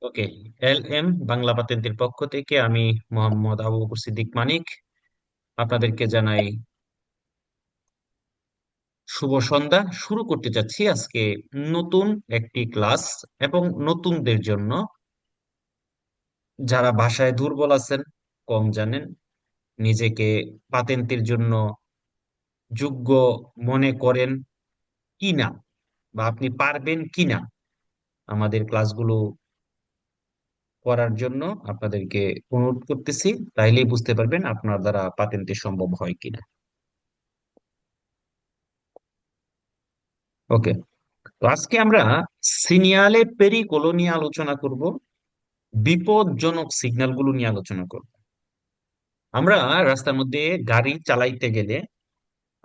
ওকে। L M Bangla পাতেন্তের পক্ষ থেকে আমি মোহাম্মদ আবু বকর সিদ্দিক মানিক আপনাদেরকে জানাই শুভ সন্ধ্যা। শুরু করতে যাচ্ছি আজকে নতুন একটি ক্লাস, এবং নতুনদের জন্য, যারা ভাষায় দুর্বল আছেন, কম জানেন, নিজেকে পাতেন্তের জন্য যোগ্য মনে করেন কিনা, বা আপনি পারবেন কিনা আমাদের ক্লাসগুলো করার জন্য আপনাদেরকে অনুরোধ করতেছি। তাইলেই বুঝতে পারবেন আপনার দ্বারা পাতেন্তে সম্ভব হয় কিনা। ওকে। তো আজকে আমরা সিনিয়ালে পেরিকোলো নিয়ে আলোচনা করব, বিপজ্জনক সিগন্যালগুলো নিয়ে আলোচনা করব। আমরা রাস্তার মধ্যে গাড়ি চালাইতে গেলে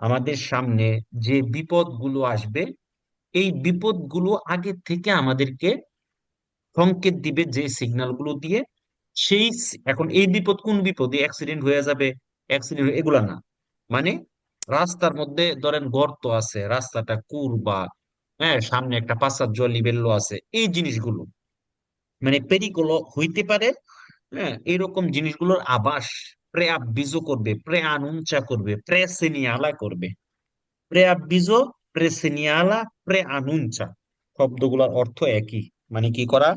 আমাদের সামনে যে বিপদগুলো আসবে, এই বিপদগুলো আগে থেকে আমাদেরকে সংকেত দিবে যে সিগন্যালগুলো দিয়ে। এখন এই বিপদ কোন বিপদ, অ্যাক্সিডেন্ট হয়ে যাবে, অ্যাক্সিডেন্ট এগুলা না। মানে রাস্তার মধ্যে ধরেন গর্ত আছে, রাস্তাটা কুরবা, হ্যাঁ, সামনে একটা পাঁচার জলি বেল্লো আছে, এই জিনিসগুলো মানে পেরিকোলো হইতে পারে। হ্যাঁ, এরকম জিনিসগুলোর আভাস প্রেআববিজো করবে, প্রেআনুনচা করবে, প্রেসিনিয়ালা করবে। প্রেআববিজো, প্রেসিনিয়ালা, প্রেআনুনচা শব্দগুলোর অর্থ একই। মানে কি করা?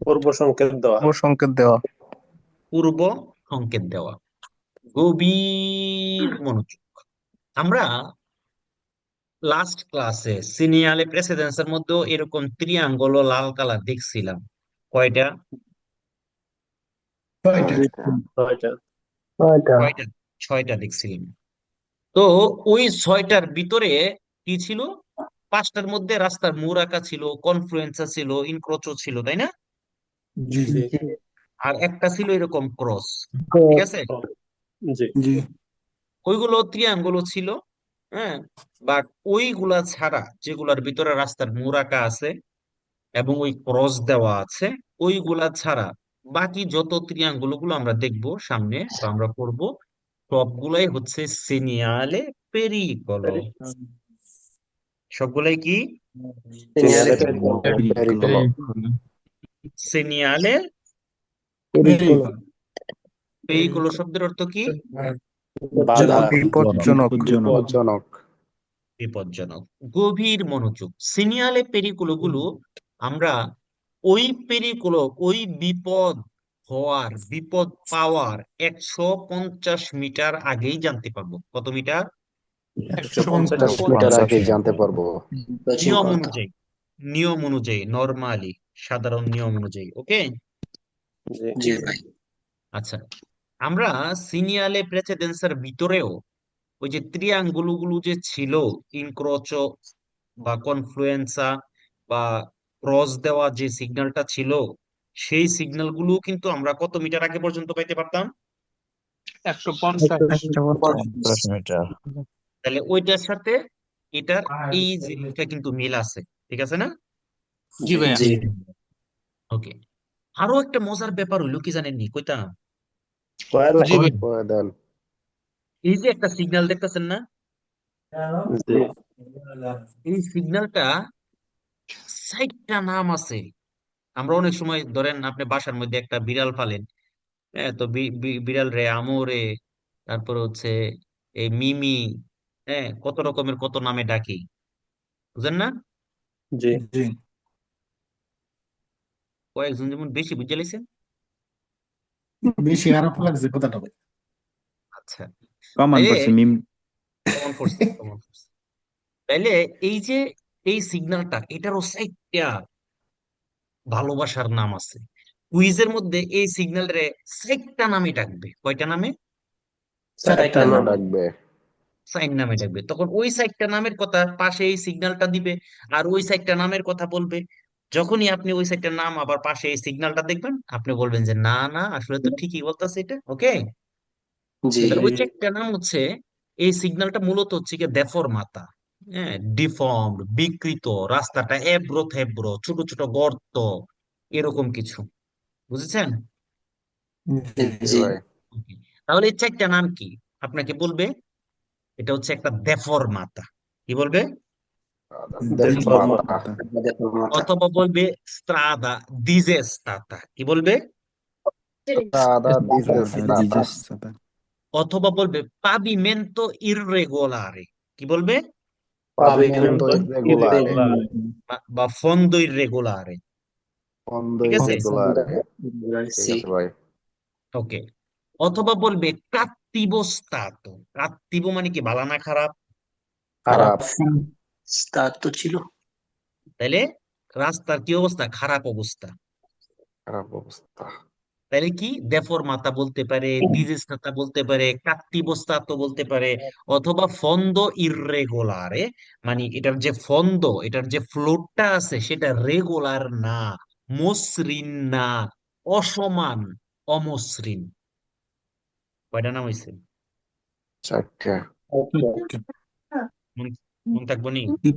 পূর্ব সংকেত দেওয়া। ও সংকেত দেওয়া। পূর্ব সংকেত দেওয়া। গভীর মনোযোগ। আমরা লাস্ট ক্লাসে সিনিয়ালে প্রেসিডেন্সের মধ্যেও এরকম ত্রিয়াঙ্গল ও লাল কালার দেখছিলাম। কয়টা? ছয়টা। ছয়টা। ছয়টা। ছয়টা দেখছিলাম। তো ওই ছয়টার ভিতরে কি ছিল? পাঁচটার মধ্যে রাস্তার মোড় আঁকা ছিল, কনফ্লুয়েন্সা ছিল, ইনক্রোচও ছিল, তাই না? জি জি। আর একটা ছিল এরকম ক্রস। ঠিক আছে। জি। জি। ওইগুলো ত্রিয়াঙ্গল ছিল। হ্যাঁ। বাট ওইগুলা ছাড়া, যেগুলার ভিতরে রাস্তার মোড় আঁকা আছে এবং ওই ক্রস দেওয়া আছে, ওইগুলা ছাড়া বাকি যত ত্রিয়াঙ্গল গুলো আমরা দেখবো সামনে বা আমরা করব, সবগুলাই হচ্ছে সিনিয়ালে পেরিকলো। সবগুলাই কি? সিনিয়রে পেরিকোলো। সিনিয়ালে পেরিকোলো। পেরিকলো শব্দের অর্থ কি? বাধা। বিপজ্জনক। বিপজ্জনক। বিপজ্জনক। গভীর মনোযোগ। সিনিয়ালে পেরিকুলো গুলো আমরা ওই পেরিকুলো, ওই বিপদ হওয়ার, বিপদ পাওয়ার 150 মিটার আগেই জানতে পারবো। কত মিটার? 150 মিটার মিটার আগে আগে জানতে পারবো। নিয়ম অনুযায়ী, নিয়ম অনুযায়ী, নর্মালি সাধারণ নিয়ম অনুযায়ী। ওকে। জি। আচ্ছা, আমরা সিনিয়ালে প্রেসিডেন্সের ভিতরেও ওই যে ত্রিয়াঙ্গুলগুলো যে ছিল, ইনক্রোচো বা কনফ্লুয়েন্সা বা ক্রস দেওয়া যে সিগন্যালটা ছিল, সেই সিগন্যাল গুলো কিন্তু আমরা কত মিটার আগে পর্যন্ত পাইতে পারতাম? 150। তাহলে ওইটার সাথে এটার এই জিনিসটা কিন্তু মিল আছে। ঠিক আছে না? জি ভাইয়া। জি। ওকে। আরো একটা মজার ব্যাপার হইলো কি জানেননি, কইতাম। জি ভাই। কয়ে দেন। এই যে একটা সিগন্যাল দেখতেছেন না, জি। এই সিগন্যালটা 4টা নাম আছে। আমরা অনেক সময় ধরেন আপনি বাসার মধ্যে একটা বিড়াল পালেন, হ্যাঁ, তো বিড়াল রে আমরে, তারপর হচ্ছে এই মিমি, হ্যাঁ, কত রকমের কত নামে ডাকি, বুঝেন না? জি। জি। কয়েকজন যেমন বেশি বুঝে লাইছেন। বেশি খারাপ লাগছে কথাটা ভাই। আচ্ছা। কমান তাইলে পড়ছে মিম। কমন পড়ছে, কমন পড়ছে। তাইলে এই যে এই সিগন্যালটা, এটারও 4টা ভালোবাসার নাম আছে। কুইজের মধ্যে এই সিগন্যাল রে 4টা নামে ডাকবে। কয়টা নামে? চারটা চারটা নাম। নাম ডাকবে। 4 নামে ডাকবে। তখন ওই 4টা নামের কথা পাশে এই সিগন্যালটা দিবে, আর ওই 4টা নামের কথা বলবে। যখনই আপনি ওই 4টা নাম আবার পাশে এই সিগন্যালটা দেখবেন, আপনি বলবেন যে না না, আসলে তো ঠিকই বলতেছে এটা। ওকে। জি। তাহলে ওই 4টা নাম হচ্ছে, এই সিগন্যালটা মূলত হচ্ছে কি দেফরমাতা, হ্যাঁ, ডিফর্মড, বিকৃত, রাস্তাটা এবড়ো থেবড়ো, ছোট ছোট গর্ত, এরকম কিছু। বুঝেছেন? জি। জি ভাই। Okay. তাহলে এই 4টা নাম কি আপনাকে বলবে? এটা হচ্ছে একটা দেফরমাতা। কি বলবে? Deformata. deformata, অথবা বলবে স্ত্রাদা ডিজেস্তাতা, কি বলবে? Strada disestata. অথবা বলবে পাবিমেন্তো ইররেগোলারে, কি বলবে? Pavimento pavimento irregolare. irregolare, বা ফন্দো ইররেগোলারে, Fondo ঠিক আছে? irregolare. irregolare, ঠিক sì, আছে ভাই। ওকে। অথবা বলবে কাত্তিবো স্তাতো, কাত্তিবো মানে কি, ভালো না খারাপ? খারাপ। stato ছিল, তাইলে রাস্তার কি অবস্থা? খারাপ অবস্থা। খারাপ অবস্থা। তাইলে কি দেফরমাতা বলতে পারে, ডিজেস্টাতা বলতে পারে, কাত্তিবস্তাতো বলতে পারে, অথবা ফন্দো ইররেগুলারে, মানে এটার যে ফন্দ, এটার যে ফ্লোরটা আছে সেটা রেগুলার না, মসৃণ না, অসমান, অমসৃণ। কয়টা নাম হয়েছে? চারটে। মন মন থাকবো নি? জি,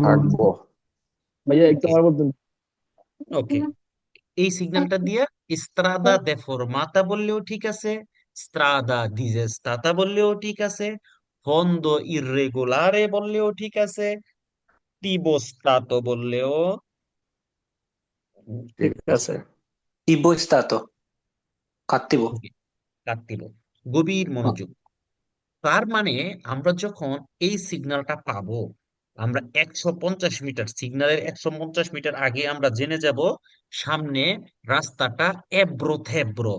থাকবো। ভাইয়া একটু ওকে, আমার বলতেন। ওকে। এই সিগন্যালটা দিয়া স্ত্রাদা দেফরমাতা বললেও ঠিক আছে, স্ত্রাদা ডিজেস্তাতা বললেও ঠিক আছে, ফন্দো ইররেগুলারে বললেও ঠিক আছে, টিবোস্তাতো বললেও ঠিক ঠিক আছে, আছে। tibo è stato, cattivo, কাটতিব। গভীর মনোযোগ। তার মানে আমরা যখন এই সিগন্যালটা পাবো, আমরা 150 মিটার, সিগন্যালের 150 মিটার আগে আমরা জেনে যাব সামনে রাস্তাটা এবড়ো থেবড়ো,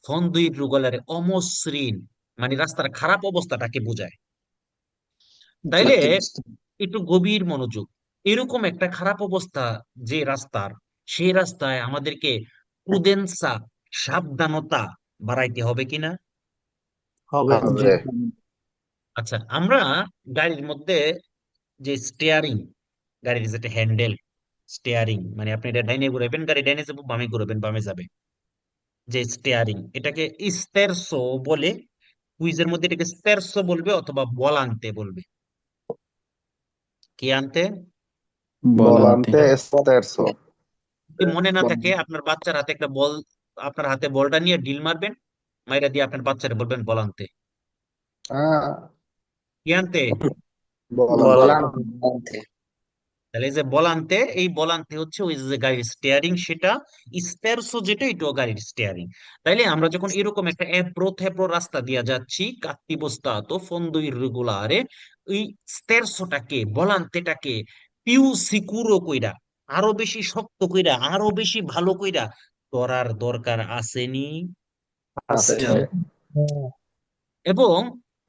ফন্দুই রুগলারে অমসৃণ, মানে রাস্তার খারাপ অবস্থাটাকে বোঝায়। তাইলে cattivo, একটু গভীর মনোযোগ। এরকম একটা খারাপ অবস্থা যে রাস্তার, সেই রাস্তায় আমাদেরকে প্রুডেন্সা, সাবধানতা বাড়াইতে হবে কিনা? হবে, হবে। আচ্ছা, আমরা গাড়ির মধ্যে যে স্টিয়ারিং, গাড়ির যেটা হ্যান্ডেল, স্টিয়ারিং মানে আপনি এটা ডাইনে ঘুরাবেন, গাড়ি ডাইনে যাবো, বামে ঘুরাবেন, বামে যাবে, যে স্টিয়ারিং, এটাকে স্টেরসো বলে। কুইজের মধ্যে এটাকে স্টেরসো বলবে অথবা বলান্তে বলবে। কি আনতে? ভলান্তে এস্তেরসো। যদি মনে না থাকে, আপনার বাচ্চার হাতে একটা বল, আপনার হাতে বলটা নিয়ে ডিল মারবেন, মাইরা দিয়ে আপনার বাচ্চারে বলবেন বলান্তে। আহ, কি আনতে? ভলান্তে। volante, তাহলে এই যে বলান্তে, এই বলান্তে হচ্ছে ওই যে গাড়ির স্টিয়ারিং, সেটা স্টেরসো যেটা, এটাও গাড়ির স্টিয়ারিং। তাইলে আমরা যখন এরকম একটা এপ্রো থেপ্রো রাস্তা দিয়ে যাচ্ছি, কাত্তিবস্তাতো ফন্দো ইররেগুলারে, ওই স্টেরসোটাকে, বলান্তেটাকে পিউ সিকুরো কইরা, আরো বেশি শক্ত কইরা, আরো বেশি ভালো কইরা করার দরকার আসেনি? আছে, আছে। এবং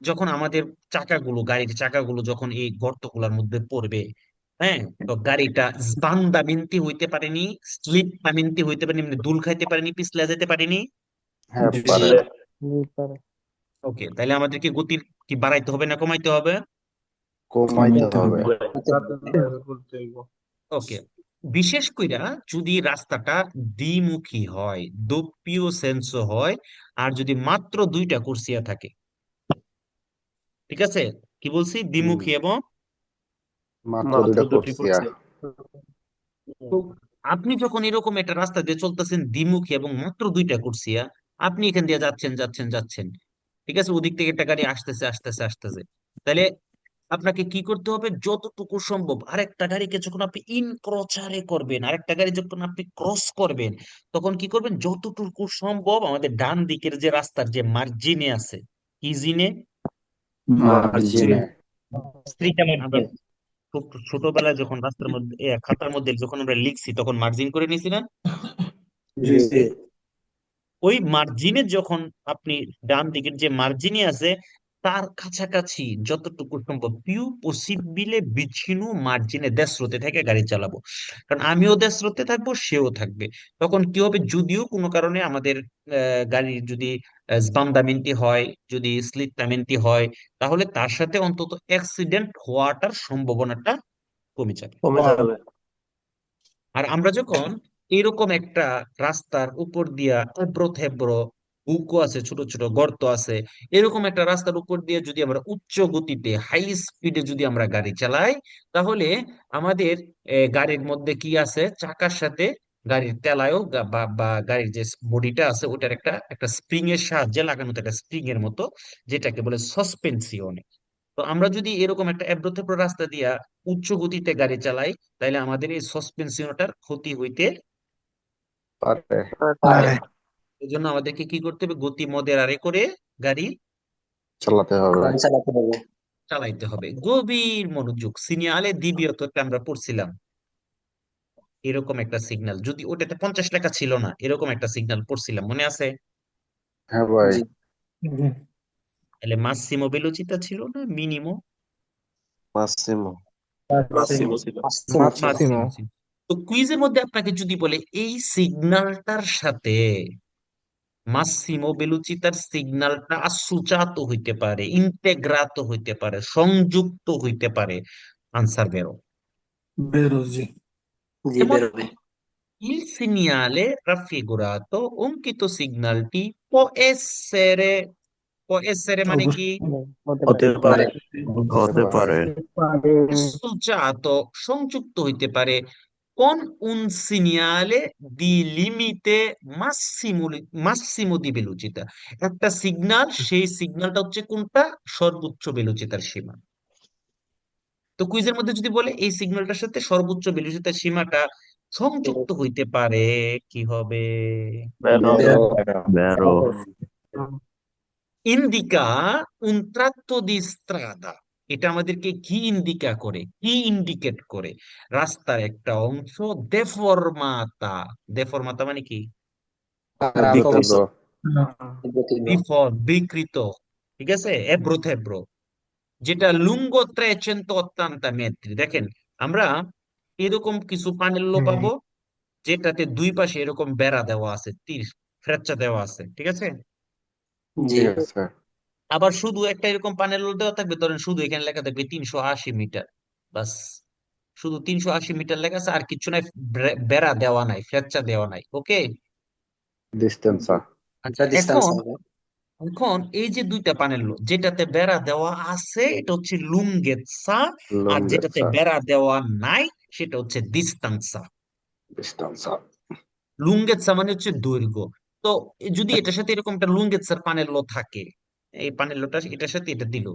যখন আমাদের চাকাগুলো, গাড়ির চাকাগুলো যখন এই গর্তগুলোর মধ্যে পড়বে, হ্যাঁ, তো গাড়িটা স্বান্দামিন্তি হইতে পারেনি, স্লিপ পামিন্তি হইতে পারেনি, মানে দুল খাইতে পারেনি, পিছলে যেতে পারেনি। হ্যাঁ জি, পারে। ওকে, তাহলে আমাদেরকে গতি কি বাড়াইতে হবে না কমাইতে হবে? কমাইতে হবে। ওকে। বিশেষ কইরা যদি রাস্তাটা দ্বিমুখী হয়, দোপ্পিও সেন্সো হয়, আর যদি মাত্র দুইটা কুরসিয়া থাকে, ঠিক আছে? কি বলছি? হুম, দ্বিমুখী এবং মাত্র মাত্র দুইটা দুটি করছি। করছে, তো আপনি যখন এরকম একটা রাস্তা দিয়ে চলতেছেন দ্বিমুখী এবং মাত্র দুইটা কুরসিয়া, আপনি এখান দিয়ে যাচ্ছেন যাচ্ছেন যাচ্ছেন, ঠিক আছে, ওদিক থেকে একটা গাড়ি আসতেছে আসতেছে আসতেছে, তাহলে আপনাকে কি করতে হবে? যতটুকু সম্ভব আরেকটা গাড়িকে যখন আপনি ইনক্রচারে করবেন, আরেকটা গাড়ি যখন আপনি ক্রস করবেন, তখন কি করবেন? যতটুকু সম্ভব আমাদের ডান দিকের যে রাস্তার যে মার্জিনে আছে, কি জিনে, মার্জিনে। আমরা ছোটবেলায় যখন রাস্তার মধ্যে খাতার মধ্যে যখন আমরা লিখছি তখন মার্জিন করে নিছি না? জি, ওই মার্জিনে যখন আপনি ডান দিকের যে মার্জিনে আছে, তার কাছাকাছি যতটুকু সম্ভব পিউ পসিবিলে বিছিনু মার্জিনে দেশরতে থেকে গাড়ি চালাবো। কারণ আমিও দেশরতে থাকবো, সেও থাকবে। তখন কি হবে? যদিও কোনো কারণে আমাদের গাড়ির যদি স্বামদামিনতি হয়, যদি স্লিপটামেন্টি হয়, তাহলে তার সাথে অন্তত অ্যাক্সিডেন্ট হওয়াটার সম্ভাবনাটা কমে যাবে। কমে যাবে, আর আমরা যখন এরকম একটা রাস্তার উপর দিয়া এবড়ো থেবড়ো, বুকো আছে, ছোট ছোট গর্ত আছে, এরকম একটা রাস্তার উপর দিয়ে যদি আমরা উচ্চ গতিতে হাই স্পিডে যদি আমরা গাড়ি চালাই, তাহলে আমাদের গাড়ির মধ্যে কি আছে? চাকার সাথে গাড়ির তেলায়ও বা গাড়ির যে বডিটা আছে ওটার একটা একটা স্প্রিং এর সাহায্যে লাগানো থাকে, একটা স্প্রিং এর মতো, যেটাকে বলে সাসপেনসিওনে। তো আমরা যদি এরকম একটা এবড়োথেবড়ো রাস্তা দিয়া উচ্চ গতিতে গাড়ি চালাই, তাহলে আমাদের এই সাসপেনশনটার ক্ষতি হইতে পারে। পারে। এই জন্য আমাদেরকে কি করতে হবে, গতি মদের করে গাড়ি চালাতে হবে। গাড়ি চালাতে হবে। চালাইতে হবে। গভীর মনোযোগ। সিগন্যালে দ্বিতীয়তটা আমরা পড়ছিলাম, এরকম একটা সিগন্যাল, যদি ওটাতে 50 লেখা ছিল না, এরকম একটা সিগন্যাল পড়ছিলাম, মনে আছে? হ্যাঁ ভাই। জি। তাহলে মাসিমো ভেলোচিতা ছিল না মিনিমো? মাসিমো। মাসিমো ছিল। মাসিমো ছিল। মাসিমো ছিল। তো কুইজের মধ্যে আপনাকে যদি বলে এই সিগন্যালটার সাথে মাসিমো বেলুচিতার সিগন্যালটা আসুচাতো হইতে পারে, ইন্টেগ্রাতো হইতে পারে, সংযুক্ত হইতে পারে, আনসার বেরো। বেরোজি। জি, যেমন বেরোবে। il segnale raffigurato অঙ্কিত সিগন্যালটি può essere মানে কি হতে পারে। হতে পারে। associato সংযুক্ত হইতে পারে con un segnale di limite massimo di velocità, একটা সিগন্যাল, সেই সিগন্যালটা হচ্ছে কোনটা, সর্বোচ্চ বেলুচিতার সীমা। তো কুইজের মধ্যে যদি বলে এই সিগন্যালটার সাথে সর্বোচ্চ বেলুচিতার সীমাটা সংযুক্ত হইতে পারে, কি হবে? বেরো। বেরো। Indica un tratto di strada, এটা আমাদেরকে কি ইন্ডিকা করে, কি ইন্ডিকেট করে? রাস্তার একটা অংশ দেফরমাতা। দেফরমাতা মানে কি? খারাপ বিকৃত। অবস্থা। বিকৃত, ঠিক আছে, এবড়ো থেবড়ো, যেটা লুঙ্গো 380 মেত্রি। দেখেন, আমরা এরকম কিছু পানেল্য পাবো যেটাতে দুই পাশে এরকম বেড়া দেওয়া আছে, তীর ফ্রেচ্চা দেওয়া আছে, ঠিক আছে। জি। ঠিক আছে। আবার শুধু একটা এরকম প্যানেল দেওয়া থাকবে, ধরেন শুধু এখানে লেখা থাকবে 380 মিটার, বাস, শুধু 380 মিটার লেখা আছে, আর কিছু নাই, বেড়া দেওয়া নাই, ফ্লেকচার দেওয়া নাই, ওকে। ডিস্টেন্সা। আচ্ছা, এটা ডিস্টেন্স এখন হবে। এখন এই যে দুইটা প্যানেল যেটাতে বেড়া দেওয়া আছে এটা হচ্ছে লুঙ্গেৎসা, আর যেটাতে লুঙ্গেসা। বেড়া দেওয়া নাই সেটা হচ্ছে দিস্তাংসা। ডিস্টেন্সা। লুঙ্গেৎসা মানে হচ্ছে দৈর্ঘ্য। তো যদি এটার সাথে এরকম একটা লুঙ্গেৎসার পানেল্য থাকে, এই পানেল্যটা এটার সাথে এটা দিল,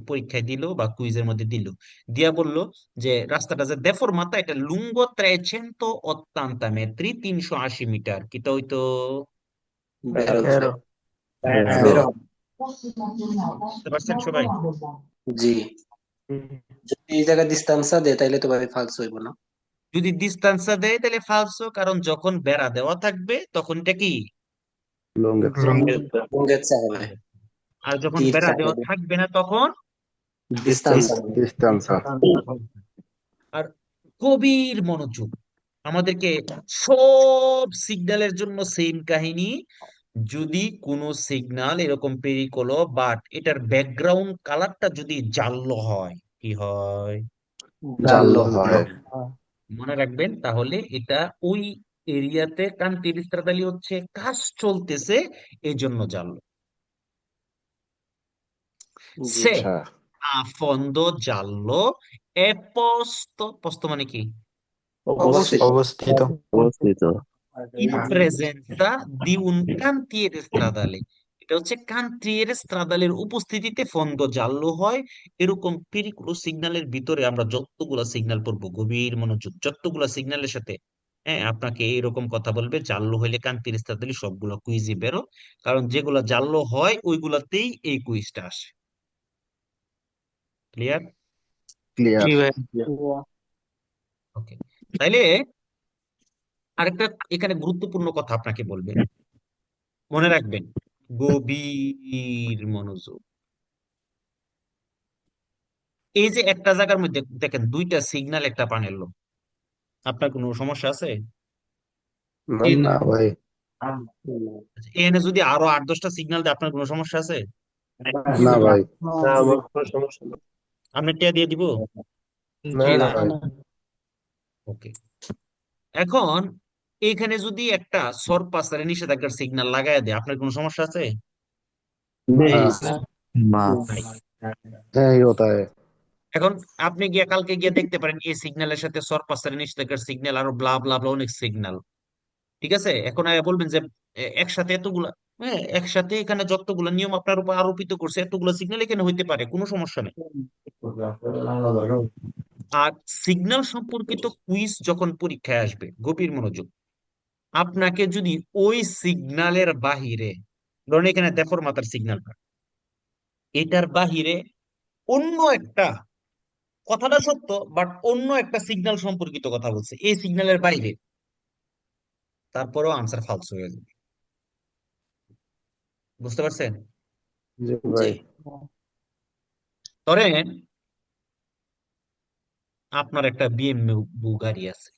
পরীক্ষায় দিল বা কুইজের মধ্যে দিল, দিয়া বলল যে রাস্তাটা যে দেফরমাতা, এটা লুঙ্গ 380 মেট্রি, 380 মিটার, কিটা হইতো? বেরো। বেরো। বেরো। বুঝতে পারছেন সবাই? জি। যদি এই জায়গায় ডিস্টেন্সটা দেয় তাইলে তো ভাই ফালস হইব না। যদি ডিস্টেন্সটা দেয় তাহলে ফালসো, কারণ যখন বেড়া দেওয়া থাকবে তখন এটা কি? লুঙ্গেসা। লুঙ্গেচ্ছা হবে। আর যখন তীর বেড়া দেওয়া চাপাবে। থাকবে না তখন ডিস্টেন্স হবে। ডিস্টেন্সা। আর গভীর মনোযোগ, আমাদেরকে সব সিগন্যালের জন্য সেম কাহিনী। যদি কোনো সিগন্যাল এরকম পেরিকোলো, বাট এটার ব্যাকগ্রাউন্ড কালারটা যদি জাল্লো হয়, কি হয়? জাল্লো হয়। মনে রাখবেন, তাহলে এটা ওই এরিয়াতে কান্তিরিস্তাদালি হচ্ছে, কাজ চলতেছে, এই জন্য জাল্লো। জি। সে আচ্ছা। আফন্দ জাল্লো এ পোস্তো, পোস্তো মানে কি? অবস্থিত। অবস্থিত। অবস্থিত। ইন প্রেজেন্সা দি উন কান্তিয়ের স্ত্রাদালে, এটা হচ্ছে কান্তিয়ের স্ত্রাদালের উপস্থিতিতে ফন্দ জাল্লো হয়। এরকম পেরিকুলো সিগন্যালের ভিতরে আমরা যতগুলা সিগন্যাল পড়বো, গভীর মনোযোগ, যতগুলা সিগন্যালের সাথে, হ্যাঁ, আপনাকে এরকম কথা বলবে জাল্লো হইলে কান্তির স্ত্রাদালি, সবগুলা কুইজই বেরো, কারণ যেগুলা জাল্লো হয় ওইগুলাতেই এই কুইজটা আসে। ক্লিয়ার? ক্লিয়ার। ওকে, তাইলে আরেকটা এখানে গুরুত্বপূর্ণ কথা আপনাকে বলবে, মনে রাখবেন, গভীর মনোযোগ। এই যে একটা জায়গার মধ্যে দেখেন দুইটা সিগন্যাল একটা পান এলো, আপনার কোনো সমস্যা আছে? না ভাই। এখানে যদি আরো 8-10টা সিগন্যাল দেয়, আপনার কোনো সমস্যা আছে? না ভাই। আপনি টিয়া দিয়ে দিব? না ভাই। ওকে, এখন এইখানে যদি একটা সরপাসারে নিষেধাজ্ঞার সিগন্যাল লাগাই দেয়, আপনার কোনো সমস্যা আছে? না। নাই। এই होता है। এখন আপনি গিয়া কালকে গিয়ে দেখতে পারেন এই সিগন্যালের সাথে সরপাসারে নিষেধাজ্ঞার সিগন্যাল, আরো ব্লা ব্লা ব্লা অনেক সিগন্যাল, ঠিক আছে। এখন আয়া বলবেন যে একসাথে এতগুলা, হ্যাঁ, একসাথে এখানে যতগুলো নিয়ম আপনার উপর আরোপিত করছে এতগুলো সিগন্যাল এখানে হইতে পারে, কোনো সমস্যা নেই। আর সিগন্যাল সম্পর্কিত কুইজ যখন পরীক্ষায় আসবে, গভীর মনোযোগ, আপনাকে যদি ওই সিগন্যালের বাহিরে, ধরেন এখানে দেফরমাতার সিগন্যাল, এটার বাহিরে অন্য একটা, কথাটা সত্য বাট অন্য একটা সিগন্যাল সম্পর্কিত কথা বলছে এই সিগন্যালের বাইরে, তারপরেও আনসার ফালস হয়ে যাবে। বুঝতে পারছেন? জি জি ভাই। ধরেন আপনার একটা বিএমডব্লিউ গাড়ি আছে,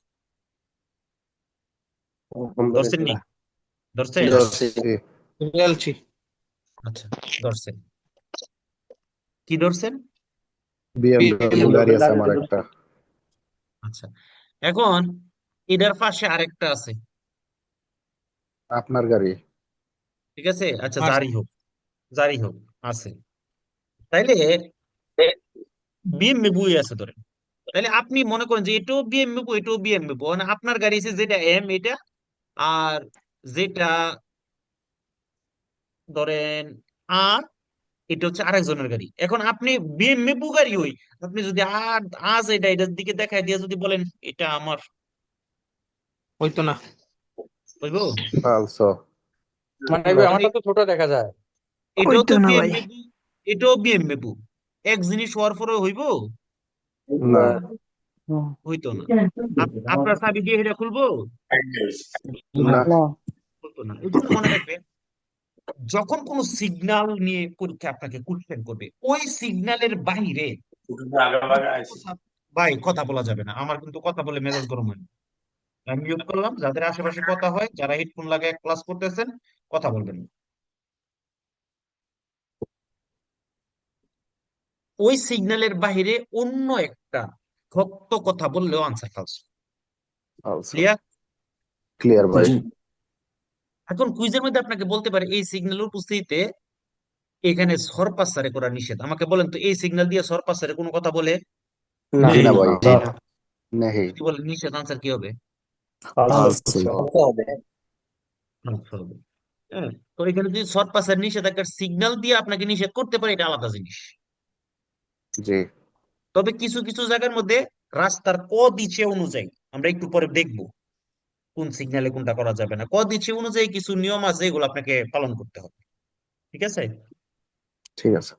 কোন ধরছেন নি? গাড়িটা? ধরছেন? ধরছি। জি বলছি আচ্ছা, ধরছেন। কি ধরছেন? বিএমডব্লিউ গাড়ি আছে আমার একটা। আচ্ছা, এখন এটার পাশে আরেকটা আছে, আপনার গাড়ি। ঠিক আছে? আচ্ছা, আর যারই হোক, যারই হোক, আছে। তাইলে বিএমডব্লিউ আছে ধরেন, তাহলে আপনি মনে করেন যে এটাও বিএমডব্লিউ এটাও বিএমডব্লিউ, মানে আপনার গাড়ি আছে যেটা এম এটা, আর যেটা ধরেন আর, এটা হচ্ছে আরেকজনের গাড়ি। এখন আপনি বিএমডব্লিউ গাড়ি হই, আপনি যদি আর আজ এটার দিকে দেখায় দিয়ে যদি বলেন এটা আমার, হইতো না, হইব? ফালসো। মানে তাহলে আমারটা তো ছোট দেখা যায়। এটাও তো বিএমডব্লিউ এটাও বিএমডব্লিউ, এক জিনিস হওয়ার পরে হইব? না হইতো না। আপনার চাবি দিয়ে এটা খুলবো? না হতো না। এই জন্য মনে রাখবেন, যখন কোন সিগন্যাল নিয়ে পরীক্ষা আপনাকে কোশ্চেন করবে, ওই সিগন্যালের বাইরে ভাই কথা বলা যাবে না। আমার কিন্তু কথা বলে মেজাজ গরম হয়। আমি মিউট করলাম, যাদের আশেপাশে কথা হয়, যারা হেডফোন লাগায় ক্লাস করতেছেন, কথা বলবেন না। ওই সিগন্যালের বাইরে অন্য একটা সত্য কথা বললেও আনসার ফালস। ফালসো। ক্লিয়ার? ক্লিয়ার ভাই। এখন কুইজের মধ্যে আপনাকে বলতে পারে এই সিগন্যালের উপস্থিতিতে এখানে সরপাসারে করা নিষেধ। আমাকে বলেন তো এই সিগন্যাল দিয়ে সরপাসারে কোনো কথা বলে? না জি না ভাই। জি না নেহি। যদি বলেন নিষেধ, আনসার কি হবে? ফালসো। বলতে হবে। False হবে। হ্যাঁ, তো এখানে যদি সরপাসার নিষেধাজ্ঞার সিগন্যাল দিয়ে আপনাকে নিষেধ করতে পারে, এটা আলাদা জিনিস। জি তবে কিছু কিছু জায়গার মধ্যে রাস্তার ক দিচ্ছে অনুযায়ী, আমরা একটু পরে দেখবো কোন সিগন্যালে কোনটা করা যাবে না, ক দিচ্ছে অনুযায়ী কিছু নিয়ম আছে, এগুলো আপনাকে পালন করতে হবে। ঠিক আছে? ঠিক আছে।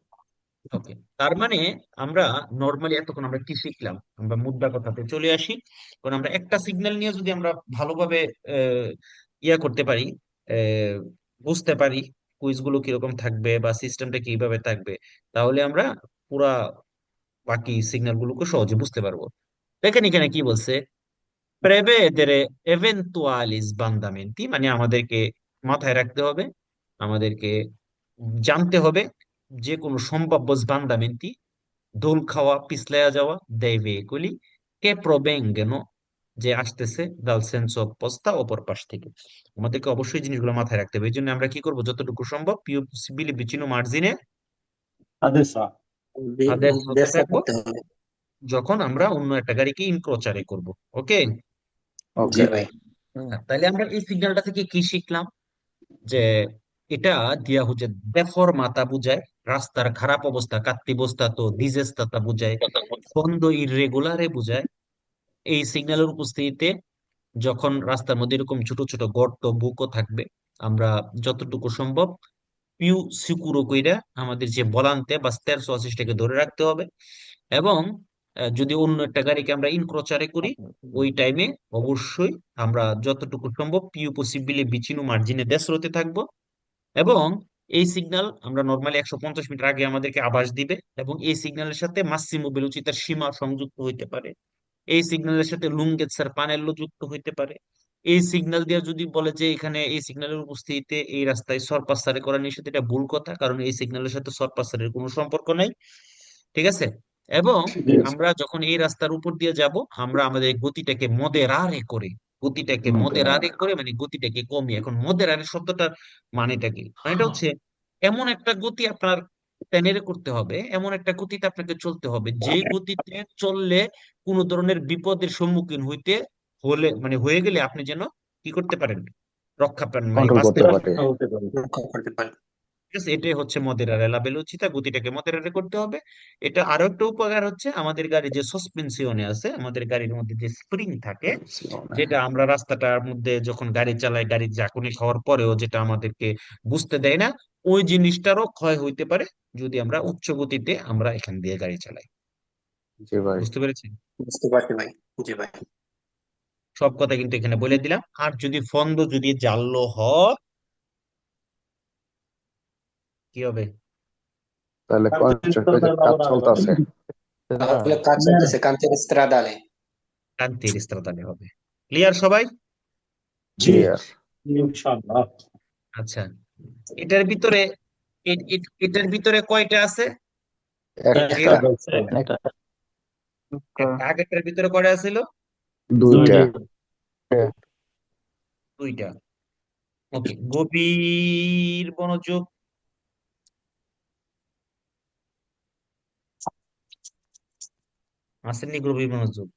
ওকে, তার মানে আমরা নর্মালি এতক্ষণ আমরা কি শিখলাম, আমরা মুদ্রা কথাতে চলে আসি। কারণ আমরা একটা সিগন্যাল নিয়ে যদি আমরা ভালোভাবে আহ, ইয়া করতে পারি, আহ, বুঝতে পারি কুইজ গুলো কিরকম থাকবে বা সিস্টেমটা কিভাবে থাকবে, তাহলে আমরা পুরা বাকি সিগন্যাল গুলোকে সহজে বুঝতে পারবো। দেখেন এখানে কি বলছে, prevedere eventuali sbandamenti, মানে আমাদেরকে মাথায় রাখতে হবে, আমাদেরকে জানতে হবে যে কোনো সম্ভাব্য sbandamenti, দোল খাওয়া, পিছলাইয়া যাওয়া, dei veicoli che provengono, যে আসতেছে, dal senso opposta, অপর পাশ থেকে। আমাদেরকে অবশ্যই জিনিসগুলো মাথায় রাখতে হবে। এই জন্য আমরা কি করবো, যতটুকু সম্ভব পিউ পসিবিলি vicino margine আদেশ হতে ব্যবসা থাকবো করতে হবে। যখন আমরা অন্য একটা গাড়িকে ইনক্রোচারে করব। ওকে? জি ওকে। ভাই। তাহলে আমরা এই সিগন্যালটা থেকে কি শিখলাম, যে এটা দিয়া হচ্ছে দেফরমাতা বুঝায়, রাস্তার খারাপ অবস্থা, কাত্তিবস্তা দিজেস্তাতা বুঝায়, ছন্দ ইররেগুলারে বুঝায়। এই সিগন্যালের উপস্থিতিতে যখন রাস্তার মধ্যে এরকম ছোট ছোট গর্ত বুকও থাকবে, আমরা যতটুকু সম্ভব পিউ সিকুরো কইরা আমাদের যে ভলান্তে বা স্টেয়ার সসিসটাকে ধরে রাখতে হবে। এবং যদি অন্য একটা গাড়িকে আমরা ইনক্রোচারে করি, ওই টাইমে অবশ্যই আমরা যতটুকু সম্ভব পিউ পসিবিলি বিচিনু মার্জিনে দেশরতে থাকবো। এবং এই সিগন্যাল আমরা নর্মালি 150 মিটার আগে আমাদেরকে আভাস দিবে, এবং এই সিগন্যালের সাথে মাসিমো ভেলোসিটির সীমা সংযুক্ত হইতে পারে, এই সিগন্যালের সাথে লুঙ্গেৎসার পানেল্লো যুক্ত হইতে পারে। এই সিগন্যাল দিয়ে যদি বলে যে এখানে এই সিগন্যালের উপস্থিতিতে এই রাস্তায় সরপাসারে করা নিষেধ, এটা ভুল কথা, কারণ এই সিগন্যালের সাথে সরপাসারের কোনো সম্পর্ক নাই। ঠিক আছে? এবং আমরা যখন এই রাস্তার উপর দিয়ে যাব, আমরা আমাদের গতিটাকে মদেরারে করে, গতিটাকে মদেরারে করে মানে গতিটাকে কমিয়ে, এখন মদেরারে শব্দটার মানেটা কি? মানেটা হচ্ছে এমন একটা গতি আপনার টেনেরে করতে হবে, এমন একটা গতিতে আপনাকে চলতে হবে যে গতিতে চললে কোনো ধরনের বিপদের সম্মুখীন হইতে হলে, মানে হয়ে গেলে আপনি যেন কি করতে পারেন, রক্ষা মানে কন্ট্রোল বাঁচতে করতে পারবে। পারি। রক্ষা করতে পারে। ঠিক আছে, এটাই হচ্ছে মদেরারে ভেলোসিটি, গতিটাকে মদেরারে করতে হবে। এটা আরো একটা উপকার হচ্ছে, আমাদের গাড়ি যে সাসপেনশনে আছে, আমাদের গাড়ির মধ্যে যে স্প্রিং থাকে, যেটা আমরা রাস্তাটার মধ্যে যখন গাড়ি চালাই, গাড়ির ঝাঁকুনি খাওয়ার পরেও যেটা আমাদেরকে বুঝতে দেয় না, ওই জিনিসটারও ক্ষয় হইতে পারে যদি আমরা উচ্চ গতিতে আমরা এখান দিয়ে গাড়ি চালাই। জি ভাই। বুঝতে পেরেছি? বুঝতে পারছি ভাই। জি ভাই। সব কথা কিন্তু এখানে বলে দিলাম। আর যদি ফন্দ যদি জানলো হয় কি হবে? তাহলে ওই যে কাজ চলতেছে। তাহলে কাজ চলতেছে, কান্তের স্ত্রাদালে। কান্তির ইস্তাদানে হবে। ক্লিয়ার সবাই? ক্লিয়ার। ইনশাআল্লাহ। আচ্ছা, এটার ভিতরে এটার ভিতরে কয়টা আছে? একটা, আগেরটার ভিতরে কয়টা ছিল? দুইটা। দুইটা। ওকে, গভীর মনোযোগ। আসেননি গভীর মনোযোগ?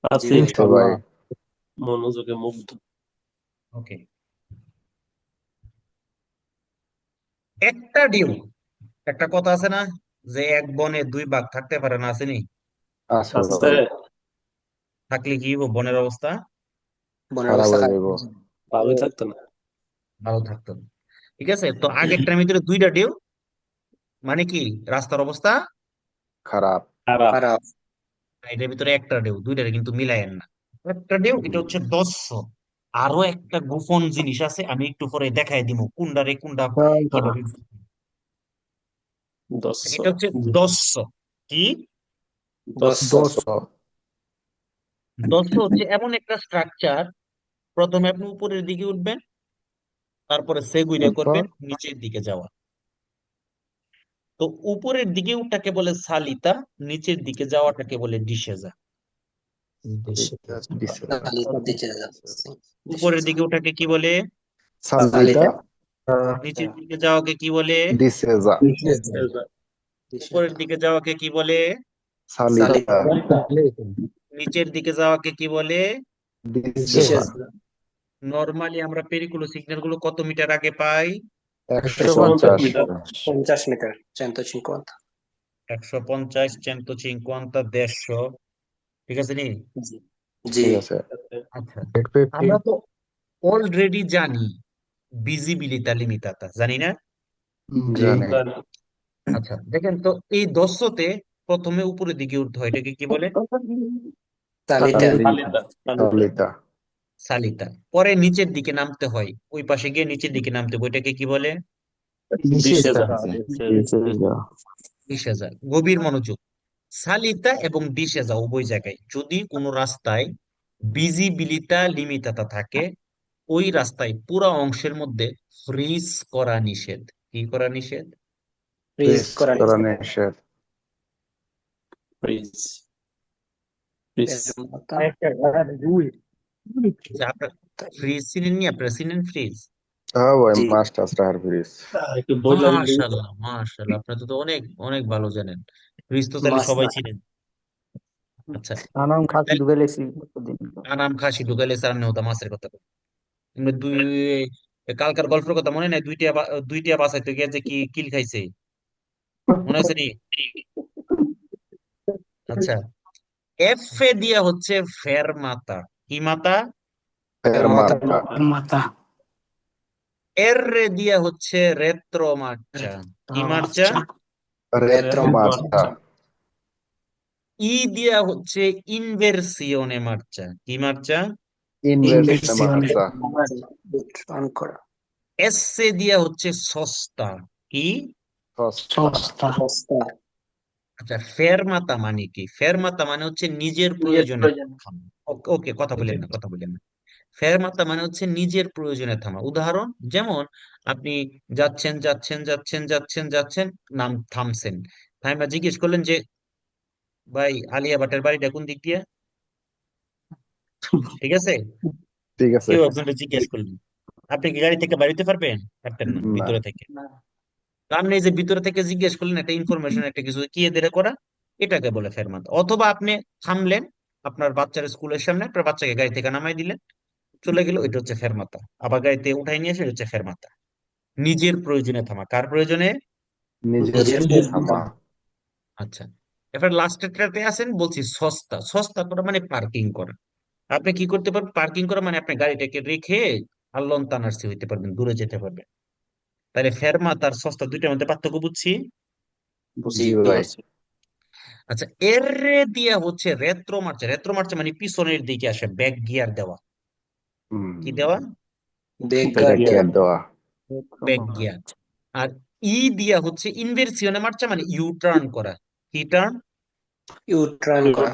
জি আছে ভাই। তো ভাই, মনোযোগে মুগ্ধ। ওকে, একটা ডিউ, একটা কথা আছে না যে এক বনে দুই বাঘ থাকতে পারে না, আসেনি? আছে ভাই, থাকলে কি হইব বনের অবস্থা? বনের খারাপ অবস্থা হয়ে খারাপ। যাবো। ভালোই থাকতো না। ভালো থাকতো না। ঠিক আছে, তো আগেরটার ভিতরে দুইটা ডিউ, মানে কি রাস্তার অবস্থা খারাপ। খারাপ। এটার ভিতরে একটা ঢেউ, দুইটারে কিন্তু মিলায়েন না। একটা ঢেউ এটা হচ্ছে 10। আরো একটা গোপন জিনিস আছে, আমি একটু পরে দেখাই দিব কোনটারে কোনটা কিভাবে। এটা হচ্ছে 10। কি? 10। 10 হচ্ছে এমন একটা স্ট্রাকচার, প্রথমে আপনি উপরের দিকে উঠবেন, তারপরে সেগুইরা এরপর করবেন নিচের দিকে যাওয়া। তো উপরের দিকে উঠাকে বলে সালিতা, নিচের দিকে যাওয়াটাকে বলে ডিসেজা। সালিতা দিচ্ছে যাচ্ছে। উপরের দিকে উঠাকে কি বলে? সালিতা, নিচের দিকে যাওয়াকে কি বলে? ডিসেজা, উপরের দিকে যাওয়াকে কি বলে? সালিতা, নিচের দিকে যাওয়াকে কি বলে? ডিসেজা। নরমালি আমরা পেরিকুলো সিগন্যাল গুলো কত মিটার আগে পাই? 150। 50 মিটার, 150. 150, 150, 150। ঠিক আছে নি? জি জি। ঠিক আছে। আচ্ছা, আমরা তো অলরেডি জানি ভিজিবিলিতা লিমিটাতা, জানি না? জানি। আচ্ছা, দেখেন তো এই 10তে প্রথমে উপরের দিকে উঠতে হয়, এটাকে কি বলে? সালিতা। সালিতা, সালিতা। পরে নিচের দিকে নামতে হয়, ওই পাশে গিয়ে নিচের দিকে নামতে হয়, ওইটাকে কি বলে? ডিসেজা। ডিসেজা। গভীর মনোযোগ। সালিতা এবং ডিসেজা উভয় জায়গায় যদি কোনো রাস্তায় ভিজিবিলিতা লিমিটাতা থাকে, ওই রাস্তায় পুরো অংশের মধ্যে ফ্রিজ করা নিষেধ। কি করা নিষেধ? ফ্রিজ করা করা নিষেধ। যে আপনার ফ্রিজ চিনেন নি? আপনারা চিনেন ফ্রিজ? হ্যাঁ ভাই, জি। Master star fridge. মাশাআল্লাহ, মাশাআল্লাহ, আপনারা তো অনেক অনেক ভালো জানেন। ফ্রিজ তো তাহলে সবাই মাস্টার। চিনেন। আচ্ছা, আনাম খাসি তাহলে ঢুকাইলেছি কতদিন। আনাম খাসি ঢুকাইলে স্যার নেওতা মাছের কথা বলি। আমরা কালকার গল্পের কথা মনে নাই? দুইটা বাসাইতে গিয়ে যে কি কিল খাইছে, মনে আছে নি? আচ্ছা, এফ এ দিয়া হচ্ছে ফেরমাতা। কি মাতা? ফেরমাতা। মাথা এর রে দিয়া হচ্ছে রেত্রো মার্চা। কি মার্চা? রেত্রো রেট্রোমার্চা। ই দিয়া হচ্ছে ইনভার্সিওনে মার্চা। কি মার্চা? ইনভার্সিওনে মার্চা। অন করা। এস এ দিয়া হচ্ছে সস্তা। কি? সস্তা। সস্তা। আচ্ছা, ফেরমাতা মানে কি? ফেরমাতা মানে হচ্ছে নিজের প্রয়োজনে থামা। ওকে, কথা বলেন না, কথা বলেন না। ফেরমাতা মানে হচ্ছে নিজের প্রয়োজনে থামা। উদাহরণ যেমন, আপনি যাচ্ছেন যাচ্ছেন যাচ্ছেন যাচ্ছেন যাচ্ছেন, নাম থামছেন, থাইমা জিজ্ঞেস করলেন যে ভাই আলিয়া ভাটের বাড়িটা কোন দিক দিয়ে? ঠিক আছে, ঠিক আছে। কেউ একজনকে জিজ্ঞেস করলেন, আপনি কি গাড়ি থেকে বাড়িতে পারবেন? পারতেন না, না। ভিতরে থেকে। তো আপনি এই যে ভিতরে থেকে জিজ্ঞেস করলেন একটা ইনফরমেশন, একটা কিছু কি এদের করা, এটাকে বলে ফেরমাতা। অথবা আপনি থামলেন আপনার বাচ্চার স্কুলের সামনে, আপনার বাচ্চাকে গাড়ি থেকে নামাই দিলেন, চলে গেল, ওইটা হচ্ছে ফেরমাতা। আবার গাড়িতে উঠাই নিয়ে আসে, এটা হচ্ছে ফেরমাতা। নিজের প্রয়োজনে থামা, কার প্রয়োজনে? নিজের নিজের থামা। আচ্ছা, এবার লাস্টেরটাতে আসেন, বলছি সস্তা। সস্তা করা মানে পার্কিং করা। আপনি কি করতে পারবেন? পার্কিং করা মানে আপনি গাড়িটাকে রেখে আল্লন তানার্সি হইতে পারবেন, দূরে যেতে পারবেন। তাহলে ফেরমাতা আর সস্তা দুইটার মধ্যে পার্থক্য বুঝছি। জি জি ভাই। আচ্ছা, এর দিয়া হচ্ছে রেত্রো মার্চে। রেত্রো মার্চে মানে পিছনের দিকে আসে, ব্যাক গিয়ার দেওয়া। কি দেওয়া? বেকার ব্যাক দেওয়া। Back gear. আর ই দিয়া হচ্ছে ইনভার্সিওনে মার্চে মানে ইউ টার্ন করা। কি টার্ন? ইউটার্ন করা।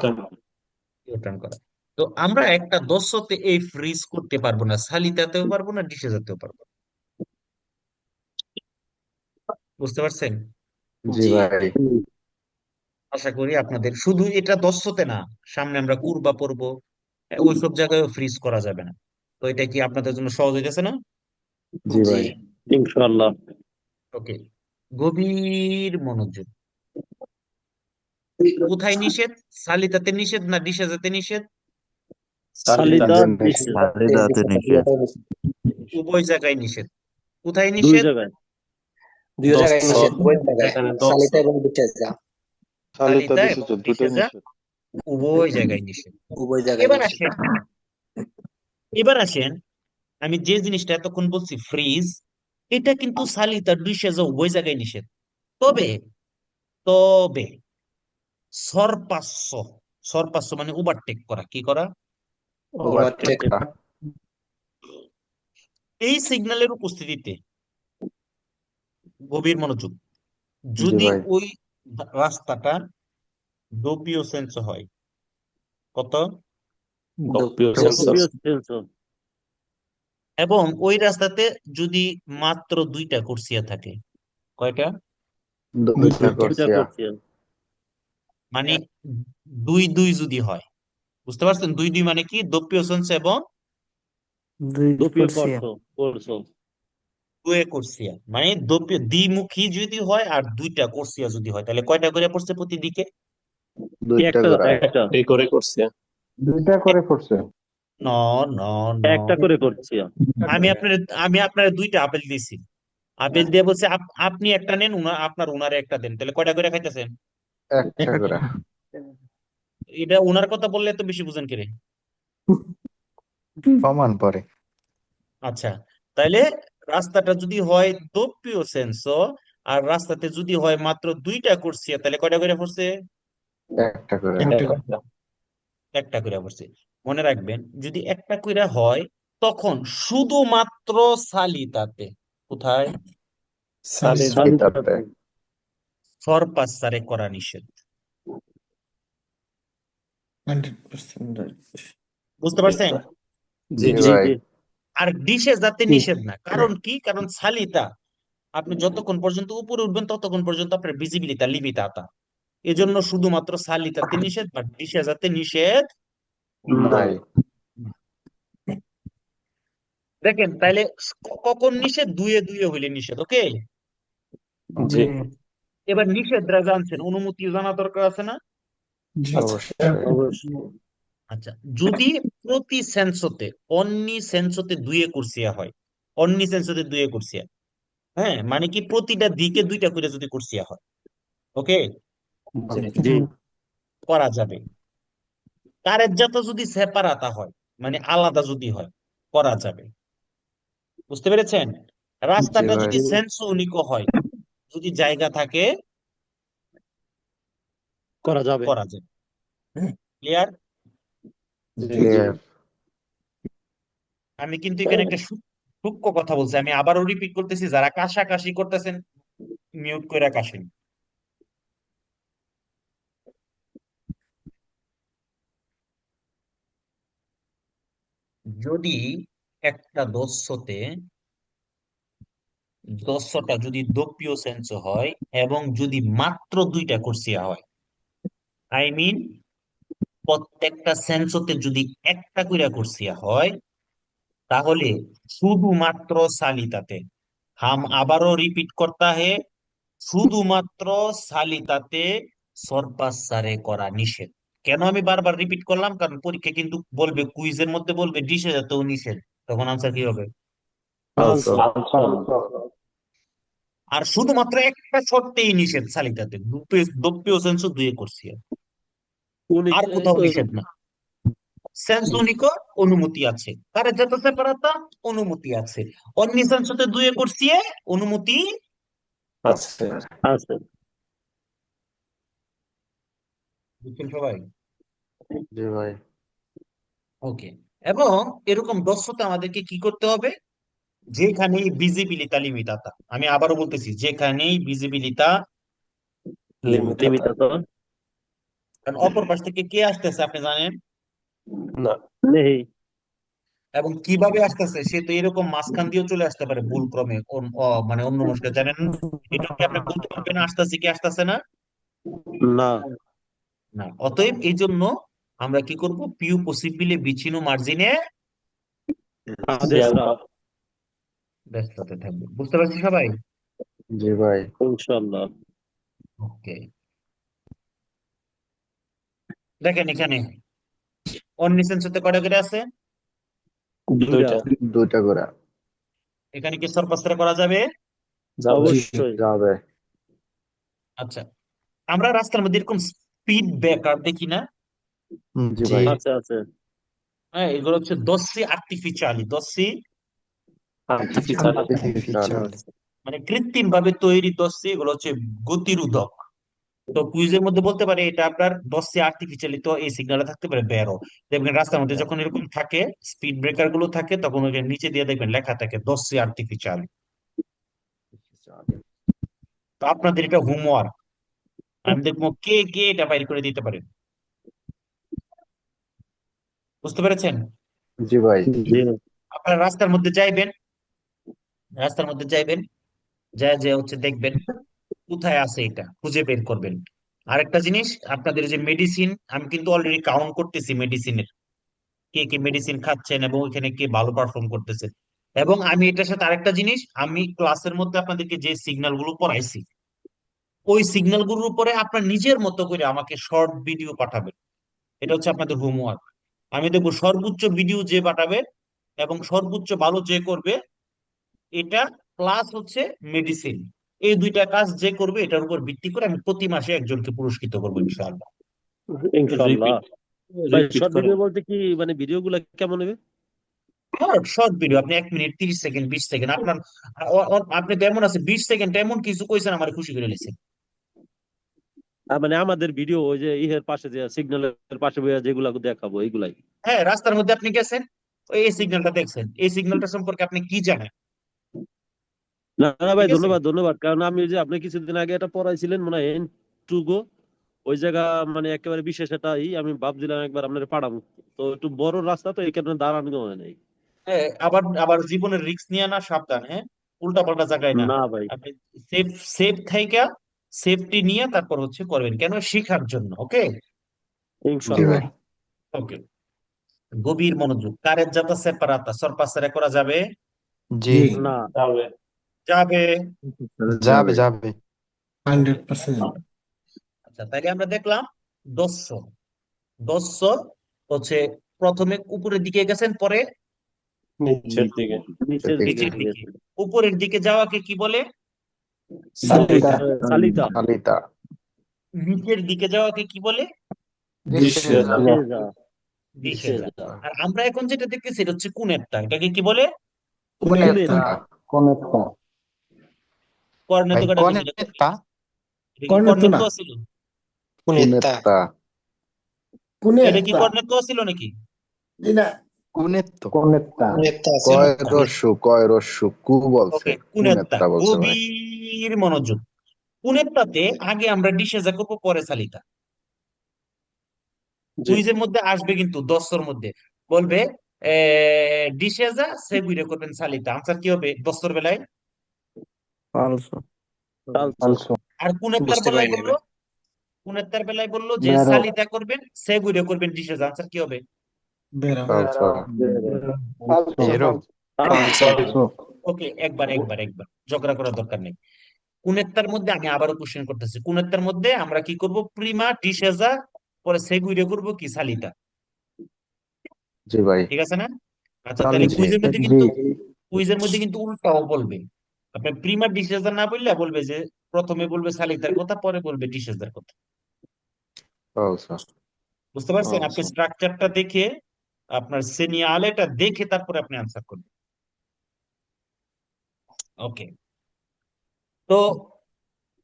ইউ টার্ন করা। তো আমরা একটা দশতে এই ফ্রিজ করতে পারবো না, সালিতাতেও পারবো না, ডিসেজাতেও পারবো না। বুঝতে পারছেন? জি জি ভাই। আশা করি আপনাদের শুধু এটা দশতে না, সামনে আমরা কুরবা পড়বো, ওইসব জায়গায় ফ্রিজ করা যাবে না। তো এটা কি আপনাদের জন্য সহজ হইতেছে না? জি জি ভাই। ইনশাআল্লাহ। ওকে, গভীর মনোযোগ। কোথায় নিষেধ? সালিতাতে নিষেধ না ডিসেজাতে নিষেধ? সালিদা দুইজন নিষেধ। সালিদাতে নিষেধ। উভয় জায়গায় নিষেধ। কোথায় দুই নিষেধ? জায়গায়। দুই জায়গায় নিষেধ, উভয় জায়গায়, এখানে সালিতা এবং বিচেজা সালিতা সালিতা এবং ডিসিশন দুটোই ডিসেজা নিষেধ। উভয় জায়গায় নিষেধ। উভয় জায়গায় এবার নিষেধ। আসেন, এবার আসেন, আমি যে জিনিসটা এতক্ষণ বলছি ফ্রিজ, এটা কিন্তু সালিতা ডিসেজা উভয় জায়গায় নিষেধ। তবে তবে সরপাস্য, সরপাস্য মানে ওভারটেক করা। কি করা? ওভারটেক। ওভারটেক। এই সিগন্যালের উপস্থিতিতে, গভীর মনোযোগ, জি যদি ভাই। ওই রাস্তাটা ডোপিও সেন্স হয়, কত? ডপিও সেন্সর। এবং ওই রাস্তাতে যদি মাত্র দুইটা কুরসিয়া থাকে, কয়টা? দুইটা দুইটা করছিয়া। করছি। মানে দুই দুই যদি হয়, বুঝতে পারছেন? দুই দুই মানে কি? ডোপিও সেন্স এবং ডপিও করছো। দুয়ে কুরসিয়া, মানে ডোপিও দ্বিমুখী যদি হয় আর দুইটা কুরসিয়া যদি হয়, তাহলে কয়টা করে পড়ছে প্রতি দিকে? দুইটা একটা করে। একটা এই করে করছে। দুইটা করে করছে। ন ন ন একটা করে করছি। আমি আপনার আমি আপনার দুইটা আপেল দিয়েছি। আপেল দিয়ে বলছে আপনি একটা নেন, আপনার উনারে একটা দেন, তাহলে কয়টা করে খাইতেছেন? একটা করে। এটা উনার কথা বললে তো বেশি বুঝেন কে রে? সমান পরে। আচ্ছা, তাইলে রাস্তাটা যদি হয় দোপিও সেন্সো, আর রাস্তাতে যদি হয় মাত্র দুইটা কুরসিয়া, তাহলে কয়টা করে পড়ছে? একটা করে। একটা করে পড়ছে। মনে রাখবেন, যদি একটা কইরা হয় তখন শুধুমাত্র সালিতাতে, কোথায়? সালিতাতে। সরপাসারে করা নিষেধ। 100% right. বুঝতে পারছেন? জি জি ভাই। জি। আর ডিশে যাতে নিষেধ না, কারণ কি? কারণ সালিতা, আপনি যতক্ষণ পর্যন্ত উপরে উঠবেন ততক্ষণ পর্যন্ত আপনার ভিজিবিলিটি লিমিটাতা। এজন্য শুধুমাত্র সালিতাতে নিষেধ বা ডিশে যাতে নিষেধ। নাই। দেখেন তাইলে কখন নিষেধ? দুয়ে দুয়ে হইলে নিষেধ। ওকে, জি। এবার নিষেধরা জানছেন, অনুমতি জানা দরকার আছে না? অবশ্যই। অবশ্যই। আচ্ছা, যদি প্রতি সেন্সতে, অন্নি সেন্সতে দুয়ে কুরসিয়া হয়, অন্নি সেন্সতে দুয়ে কুরসিয়া, হ্যাঁ, মানে কি প্রতিটা দিকে দুইটা করে যদি কুরসিয়া হয়, ওকে, জি। করা যাবে। কারেজ্জাতা যদি সেপারাতা হয়, মানে আলাদা যদি হয়, করা যাবে। বুঝতে পেরেছেন? জি রাস্তাটা ভাই। যদি সেন্সো উনিকো হয়, যদি জায়গা থাকে, করা যাবে। করা যাবে। ক্লিয়ার? ক্লিয়ার। আমি কিন্তু এখানে একটা সূক্ষ্ম কথা বলছি, আমি আবারও রিপিট করতেছি, যারা কাশাকাশি করতেছেন মিউট করে কাশেন। যদি একটা দস্যটা যদি দোপিও সেন্স হয় এবং যদি মাত্র দুইটা কুরসিয়া হয়, আই মিন প্রত্যেকটা সেন্সতে যদি একটা কইরা কুরসিয়া হয়, তাহলে শুধুমাত্র সালিতাতে, হাম আবারও রিপিট করতা হে, শুধুমাত্র সালিতাতে সরপাসারে করা নিষেধ। কেন আমি বারবার রিপিট করলাম, কারণ পরীক্ষা কিন্তু বলবে, কুইজের মধ্যে বলবে ডিশে তো নিষেধ, তখন আনসার কি হবে? ফালসো আর শুধুমাত্র একটা শর্তেই নিষেধ সালিতাতে, doppio senso দুয়ে করছি, আর কোথাও নিষেধ না। সেন্স উনিকো অনুমতি আছে, কারেজ্জাতো সেপারাতা অনুমতি আছে, অন্নি সেন্সোতে দুয়ে করছি অনুমতি আছে। আছে। বুঝছেন সবাই? জি ভাই। ওকে। এবং এরকম দক্ষতা আমাদেরকে কি করতে হবে? যেখানেই ভিজিবিলিতা লিমিটাতা, আমি আবারও বলতেছি, যেখানেই ভিজিবিলিতা লিমিটাতা। লিমিটাতো কারণ অপর পাশ থেকে কে আসতেছে আপনি জানেন, না। নেই। এবং কিভাবে আসতেছে সে তো এরকম মাঝখান দিয়েও চলে আসতে পারে ভুল ক্রমে, মানে অন্য মনস্কে, জানেন? এটা কি আপনি বলতে পারবেন আসতেছে কি আসতেছে না? না। না। অতএব এই জন্য আমরা কি করব, পিউ পসিবলি বিচিনো মার্জিনে আদেশরা ব্যস্ত হতে থাকবো। বুঝতে পারছি সবাই? জি ভাই। ইনশাআল্লাহ। ওকে, দেখেন এখানে অন্নিসেন্স হতে কয়টা করে আছে? দুইটা। দুইটা করে এখানে কি সরপাস্ত্র করা যাবে? যাবে। অবশ্যই। যাবে। আচ্ছা, আমরা রাস্তার মধ্যে এরকম স্পিড ব্রেকার দেখি না? জি ভাই। আছে আছে। হ্যাঁ, এগুলো হচ্ছে দোষী আর্টিফিশিয়ালি, দোষী আর্টিফিশিয়াল। আর্টিফিশিয়াল। মানে কৃত্রিম ভাবে তৈরি দোষী, এগুলো হচ্ছে গতিরোধক। তো কুইজের মধ্যে বলতে পারে এটা আপনার দোষী আর্টিফিশিয়ালি, তো এই সিগন্যালে থাকতে পারে বেরো। দেখবেন রাস্তার মধ্যে যখন এরকম থাকে, স্পিড ব্রেকার গুলো থাকে, তখন ওই নিচে দিয়ে দেখবেন লেখা থাকে দোষী আর্টিফিশিয়াল। তো আপনাদের এটা হোমওয়ার্ক, আমি দেখবো কে কে এটা বাইর করে দিতে পারেন। বুঝতে পেরেছেন? জি ভাই। জি। আপনারা রাস্তার মধ্যে যাইবেন, যা যে হচ্ছে দেখবেন কোথায় আছে, এটা খুঁজে বের করবেন। আরেকটা জিনিস, আপনাদের যে মেডিসিন, আমি কিন্তু অলরেডি কাউন্ট করতেছি মেডিসিনের, কে কে মেডিসিন খাচ্ছেন এবং এখানে কে ভালো পারফর্ম করতেছে। এবং আমি এটার সাথে আরেকটা জিনিস, আমি ক্লাসের মধ্যে আপনাদেরকে যে সিগন্যাল গুলো পড়াইছি, ওই সিগন্যাল গুলোর উপরে আপনার নিজের মতো করে আমাকে শর্ট ভিডিও পাঠাবেন। এটা হচ্ছে আপনাদের হোমওয়ার্ক। আমি দেখবো সর্বোচ্চ ভিডিও যে পাঠাবে এবং সর্বোচ্চ ভালো যে করবে, এটা প্লাস হচ্ছে মেডিসিন, এই দুইটা কাজ যে করবে এটার উপর ভিত্তি করে আমি প্রতি মাসে একজনকে পুরস্কৃত করবো ইনশাআল্লাহ। ইনশাআল্লাহ। রিপিট ভাই রিপিট শর্ট করেন। ভিডিও বলতে কি মানে ভিডিও গুলা কেমন হবে? শর্ট ভিডিও আপনি 1 মিনিট 30 সেকেন্ড 20 সেকেন্ড, আপনার আপনি তো এমন আছে 20 সেকেন্ড এমন কিছু কইছেন আমার খুশি করে নিয়েছেন। মানে আমাদের ভিডিও ওই যে ইহের পাশে যে সিগন্যালের পাশে বইয়া যেগুলা দেখাবো এইগুলাই। হ্যাঁ, রাস্তার মধ্যে আপনি গেছেন, এই সিগন্যালটা দেখছেন, এই সিগন্যালটা সম্পর্কে আপনি কি জানেন? না না ভাই, ঠিক আছে। ধন্যবাদ ধন্যবাদ। কারণ আমি ওই যে আপনি কিছুদিন আগে এটা পড়াইছিলেন মনে হয় টুগো, ওই জায়গা মানে একেবারে বিশেষ একটা আমি ভাবছিলাম একবার আপনার পাঠাবো। তো একটু বড় রাস্তা তো এই কারণে দাঁড়ানো হয় নাই। হ্যাঁ, আবার আবার জীবনের রিস্ক নিয়ে না, সাবধান, হ্যাঁ, উল্টা পাল্টা জায়গায় না। না ভাই। আপনি সেফ সেফ থাইকা, সেফটি নিয়ে তারপর হচ্ছে করবেন, কেন? শেখার জন্য। ওকে। জি ইনশাআল্লাহ। ভাই। ওকে, গভীর মনোযোগ। কারেজ্জাতা সেপারাতা সরপাস্তারে করা যাবে? জি। না। যাবে। যাবে। যাবে। যাবে 100%। আচ্ছা, তাইলে আমরা দেখলাম দস্য, দস্য হচ্ছে প্রথমে উপরের দিকে গেছেন, পরে নিচের দিকে। নিচের ঠিক দিকে নিচের দিকে। গেছে। উপরের দিকে যাওয়াকে কি বলে? সালিতা। চালিতা। সালিতা। নিচের দিকে যাওয়াকে কি বলে? ডিসেজা। ডিসেজা। দিশেজা। ডিসেজা। আর আমরা এখন যেটা দেখতেছি এটা হচ্ছে কুনেরটা, এটাকে কি বলে? কুনেতা। কর্নেতো কাটা কিছু, এটা কি কর্নেতো না। কর্নেতো ছিল? কুনেতা। কুনেতা। এটা কি কুনেতা। কর্নেতো ছিল নাকি? জি না। কুনেতা ছিল। কয় রস্যু কু বলছে, ওকে, কুনেত্তা, কুনেতা বলছে ভাই। গভীর মনোযোগ। কুনেত্তাতে আগে আমরা ডিশেজা করবো, পরে সালিতা। জি। কুইজের মধ্যে আসবে কিন্তু দস্তর মধ্যে বলবে ডিশেজা সেগুইরে করবেন সালিতা, আনসার কি হবে দস্তর বেলায়? ফালসো। আর কুনেত্তার বুঝতে বেলায় পারিনি বললো, ভাই। কুনেত্তার বেলায় বললো যে সালিতা করবেন, সেগুইরে করবেন ডিশেজা, আনসার কি হবে? বেরো। ফালসো। ফালসো। ওকে, একবার একবার একবার ঝগড়া করার দরকার নেই। কুনেত্তার মধ্যে আমি আবারও কোশ্চেন করতেছি, কুনেত্তার মধ্যে আমরা কি করব? প্রিমা ডিশেজা পরে সেগুইরে করবো কি সালিতা। জি ভাই। ঠিক আছে না? আচ্ছা, তাহলে জি কুইজের মধ্যে কিন্তু উল্টাও বলবে। আপনার প্রিমার ডিসিশন না বললে বলবে যে প্রথমে বলবে সালিতার কথা, পরে বলবে ডিসিশনের কথা। ও স্যার। বুঝতে পারছেন? আপনি স্ট্রাকচারটা দেখে, আপনার সিনিয়ালেটা দেখে তারপরে আপনি আনসার করবেন। ওকে, তো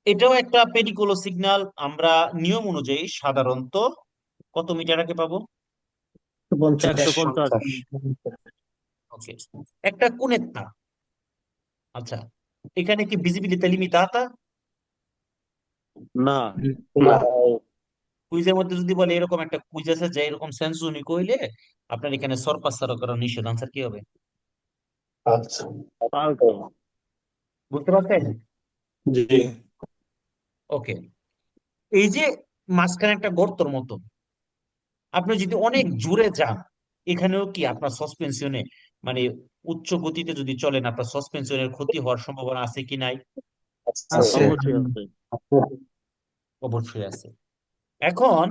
এটাও একটা পেরিকোলো সিগন্যাল। আমরা নিয়ম অনুযায়ী সাধারণত কত মিটার আগে পাবো? 150। ওকে, একটা কুনেত্তা। আচ্ছা, এখানে কি visibilità limitata? না, না। কুইজের মধ্যে যদি বলে এরকম একটা কুইজ আছে যে এরকম সেন্স ইউনিক হইলে আপনার এখানে সরপাসার করা নিষেধ, আনসার কি হবে? আচ্ছা। পাল্টো। বুঝতে পারছেন? জি ওকে, এই যে মাঝখানে একটা গর্তর মতো, আপনি যদি অনেক জোরে যান, এখানেও কি আপনার সাসপেনশনে, মানে উচ্চ গতিতে যদি চলেন, আপনার সাসপেনশনের ক্ষতি হওয়ার সম্ভাবনা আছে কি নাই? আছে। অবশ্যই আছে। অবশ্যই আছে। এখন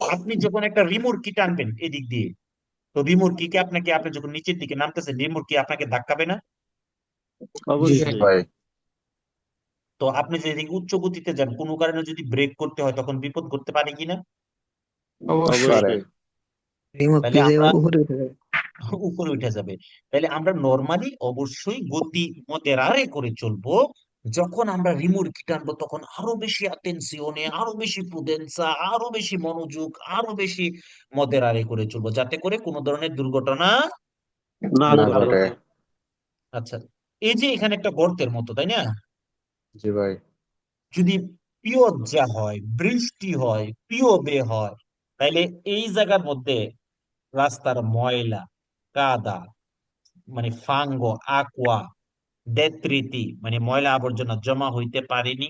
আপনি যখন একটা রিমোট টানবেন এদিক দিয়ে, তো রিমোট কে আপনাকে, আপনি যখন নিচের দিকে নামতেছেন, রিমোট কি আপনাকে ধাক্কাবে না? অবশ্যই। ভাই। তো আপনি যদি এদিকে উচ্চ গতিতে যান, কোনো কারণে যদি ব্রেক করতে হয়, তখন বিপদ ঘটতে পারে কিনা? পারে। অবশ্যই। তাহলে আমরা উপরে উঠে যাবে। তাহলে আমরা নর্মালি অবশ্যই গতি মদেরারে করে চলবো। যখন আমরা রিমোট টানবো তখন আরো বেশি অ্যাটেনশনে, আরো বেশি প্রুডেন্সা, আরো বেশি মনোযোগ, আরো বেশি মদেরারে করে চলবো, যাতে করে কোনো ধরনের দুর্ঘটনা না না ঘটে। ঘটে। আচ্ছা, এই যে এখানে একটা গর্তের মতো, তাই না? জি ভাই। যদি পিওজা হয়, বৃষ্টি হয়, পিওবে হয়, তাইলে এই জায়গার মধ্যে রাস্তার ময়লা, কাদা, মানে ফাঙ্গো, aqua, detriti, মানে ময়লা আবর্জনা জমা হইতে পারেনি?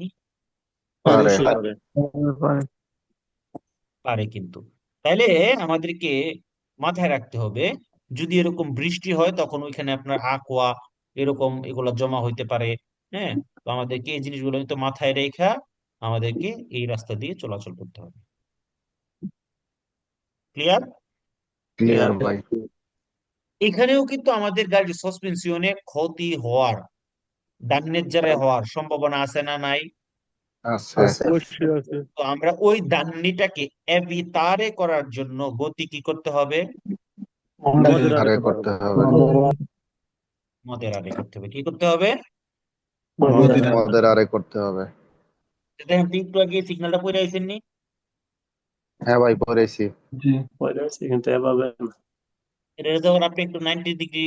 পারে। অবশ্যই করে। পারে কিন্তু। তাইলে আমাদেরকে মাথায় রাখতে হবে, যদি এরকম বৃষ্টি হয় তখন ওইখানে আপনার aqua এরকম এগুলা জমা হইতে পারে। হ্যাঁ, তো আমাদেরকে এই জিনিসগুলো তো মাথায় রেখা আমাদেরকে এই রাস্তা দিয়ে চলাচল করতে হবে। ক্লিয়ার? ক্লিয়ার ভাই। এখানেও কিন্তু আমাদের গাড়ির সাসপেনশনে ক্ষতি হওয়ার, ড্যামেজ যারা হওয়ার সম্ভাবনা আছে না নাই? আছে। অবশ্যই আছে। তো আমরা ওই ডান্নিটাকে এভিতারে করার জন্য গতি কি করতে হবে? মদের আরে করতে হবে। মদের আরে করতে হবে। কি করতে হবে? মদের আরে করতে হবে। দেখেন তো, একটু আগে সিগন্যালটা পড়ে আইছেন নি? হ্যাঁ ভাই, পড়েছি। পরে আছে কিন্তু এভাবে না। এটা যখন আপনি একটু 90 ডিগ্রি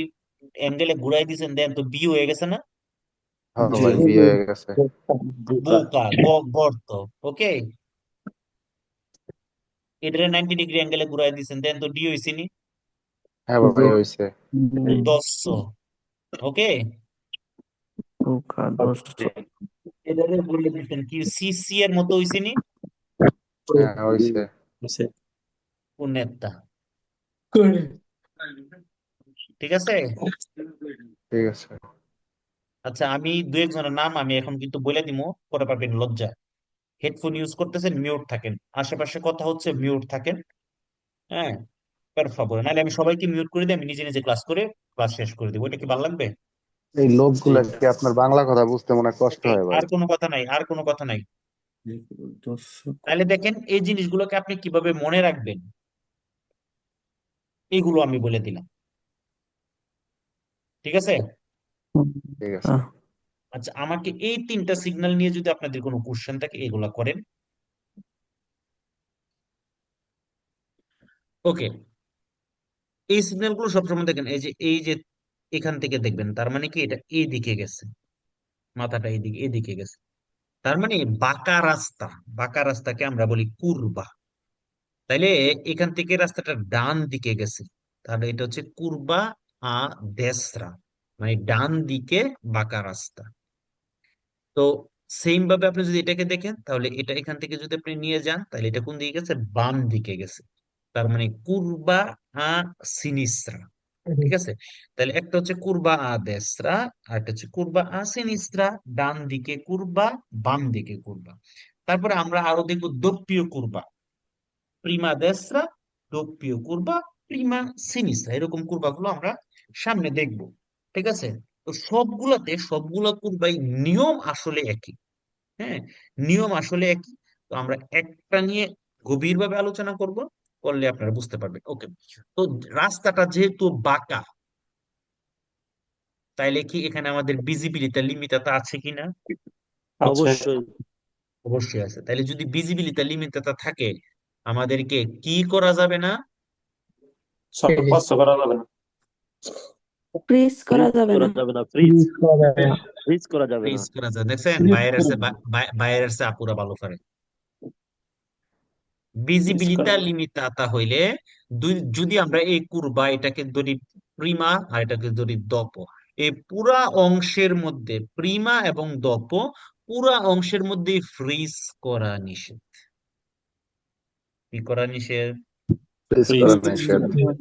অ্যাঙ্গেলে ঘুরাই দিয়েছেন, দেন তো বি হয়ে গেছে না? হ্যাঁ ভাই, বিয়ে হয়ে গেছে। বুকা বোকা, গর্ত। ওকে, এটা 90 ডিগ্রি অ্যাঙ্গেলে ঘুরাই দিয়েছেন, দেন তো ডি হয়েছে নি? হ্যাঁ ভাই, হয়েছে। দশ। ওকে, এটারে বলে দিচ্ছেন কি সিসি এর মতো হয়েছে নি? হ্যাঁ হয়েছে। আছে। উন্নেতটা। ঠিক আছে। ঠিক আছে। আচ্ছা, আমি দু একজনের নাম আমি এখন কিন্তু বলে দিব, পরে পাবেন লজ্জা। হেডফোন ইউজ করতেছেন, মিউট থাকেন। আশেপাশে কথা হচ্ছে, মিউট থাকেন। হ্যাঁ, পার ফাভর, নাহলে আমি সবাইকে মিউট করে দিই, আমি নিজে নিজে ক্লাস করে ক্লাস শেষ করে দিব। এটা কি ভালো লাগবে? এই লোকগুলা কি আপনার বাংলা কথা বুঝতে মনে কষ্ট ওকে, হয় ভাই? আর কোনো কথা নাই, আর কোনো কথা নাই। তাহলে দেখেন, এই জিনিসগুলোকে আপনি কিভাবে মনে রাখবেন, এইগুলো আমি বলে দিলাম। ঠিক আছে। ঠিক আছে। আচ্ছা, আমাকে এই তিনটা সিগন্যাল নিয়ে যদি আপনাদের কোনো কোশ্চেন থাকে, এগুলা করেন। ওকে, এই সিগন্যাল গুলো সবসময় দেখেন, এই যে এখান থেকে দেখবেন, তার মানে কি এটা এই দিকে গেছে, মাথাটা এইদিকে এদিকে গেছে, তার মানে বাঁকা রাস্তা। বাঁকা রাস্তাকে আমরা বলি কুরবা। তাইলে এখান থেকে রাস্তাটা ডান দিকে গেছে, তাহলে এটা হচ্ছে কুরবা আ দেসরা, মানে ডান দিকে বাঁকা রাস্তা। তো সেম ভাবে আপনি যদি এটাকে দেখেন, তাহলে এটা এখান থেকে যদি আপনি নিয়ে যান, তাহলে এটা কোন দিকে গেছে? বাম দিকে গেছে। তার মানে কুরবা আ সিনিস্ত্রা। ঠিক আছে। তাহলে একটা হচ্ছে কুরবা আ দেসরা, আর একটা হচ্ছে কুরবা আ সিনিস্ত্রা। ডান দিকে কুরবা, বাম দিকে কুরবা। তারপরে আমরা আরো দেখবো দপ্পিয় কুরবা। প্রিমা দেসরা, ডোপ্পিও কুরবা, প্রিমা সিনিসরা, এরকম কুরবাগুলো আমরা সামনে দেখব। ঠিক আছে? তো সবগুলা কুরবাই নিয়ম আসলে একই। হ্যাঁ, নিয়ম আসলে একই। তো আমরা একটা নিয়ে গভীরভাবে আলোচনা করব, করলে আপনারা বুঝতে পারবেন। ওকে, তো রাস্তাটা যেহেতু বাঁকা, তাইলে কি এখানে আমাদের ভিজিবিলিটি লিমিট আছে কিনা? আছে, অবশ্যই অবশ্যই আছে। তাহলে যদি ভিজিবিলিটি লিমিট থাকে, আমাদেরকে কি করা যাবে না? ছোট স্পর্শ করা যাবে না। ফ্রিজ করা ফ্রিজ যাবে করা না। যাবে না, ফ্রিজ হ্যাঁ, ফ্রিজ করা যাবে না। ফ্রিজ করা যায়, দেখছেন ফ্রিজ বাইরের করে সে দিন। বাইরের সে আপুরা ভালো পারে। ফ্রিজ ভিজিবিলিটি করা লিমিট আতা হইলে, যদি আমরা এই কুরবা এটাকে ধরি প্রিমা আর এটাকে ধরি দপ, এই পুরা অংশের মধ্যে প্রিমা এবং দপ পুরা অংশের মধ্যে ফ্রিজ করা নিষেধ। কি করা নিষেধ? প্লিজ ফ্রিজ করা নিষেধ।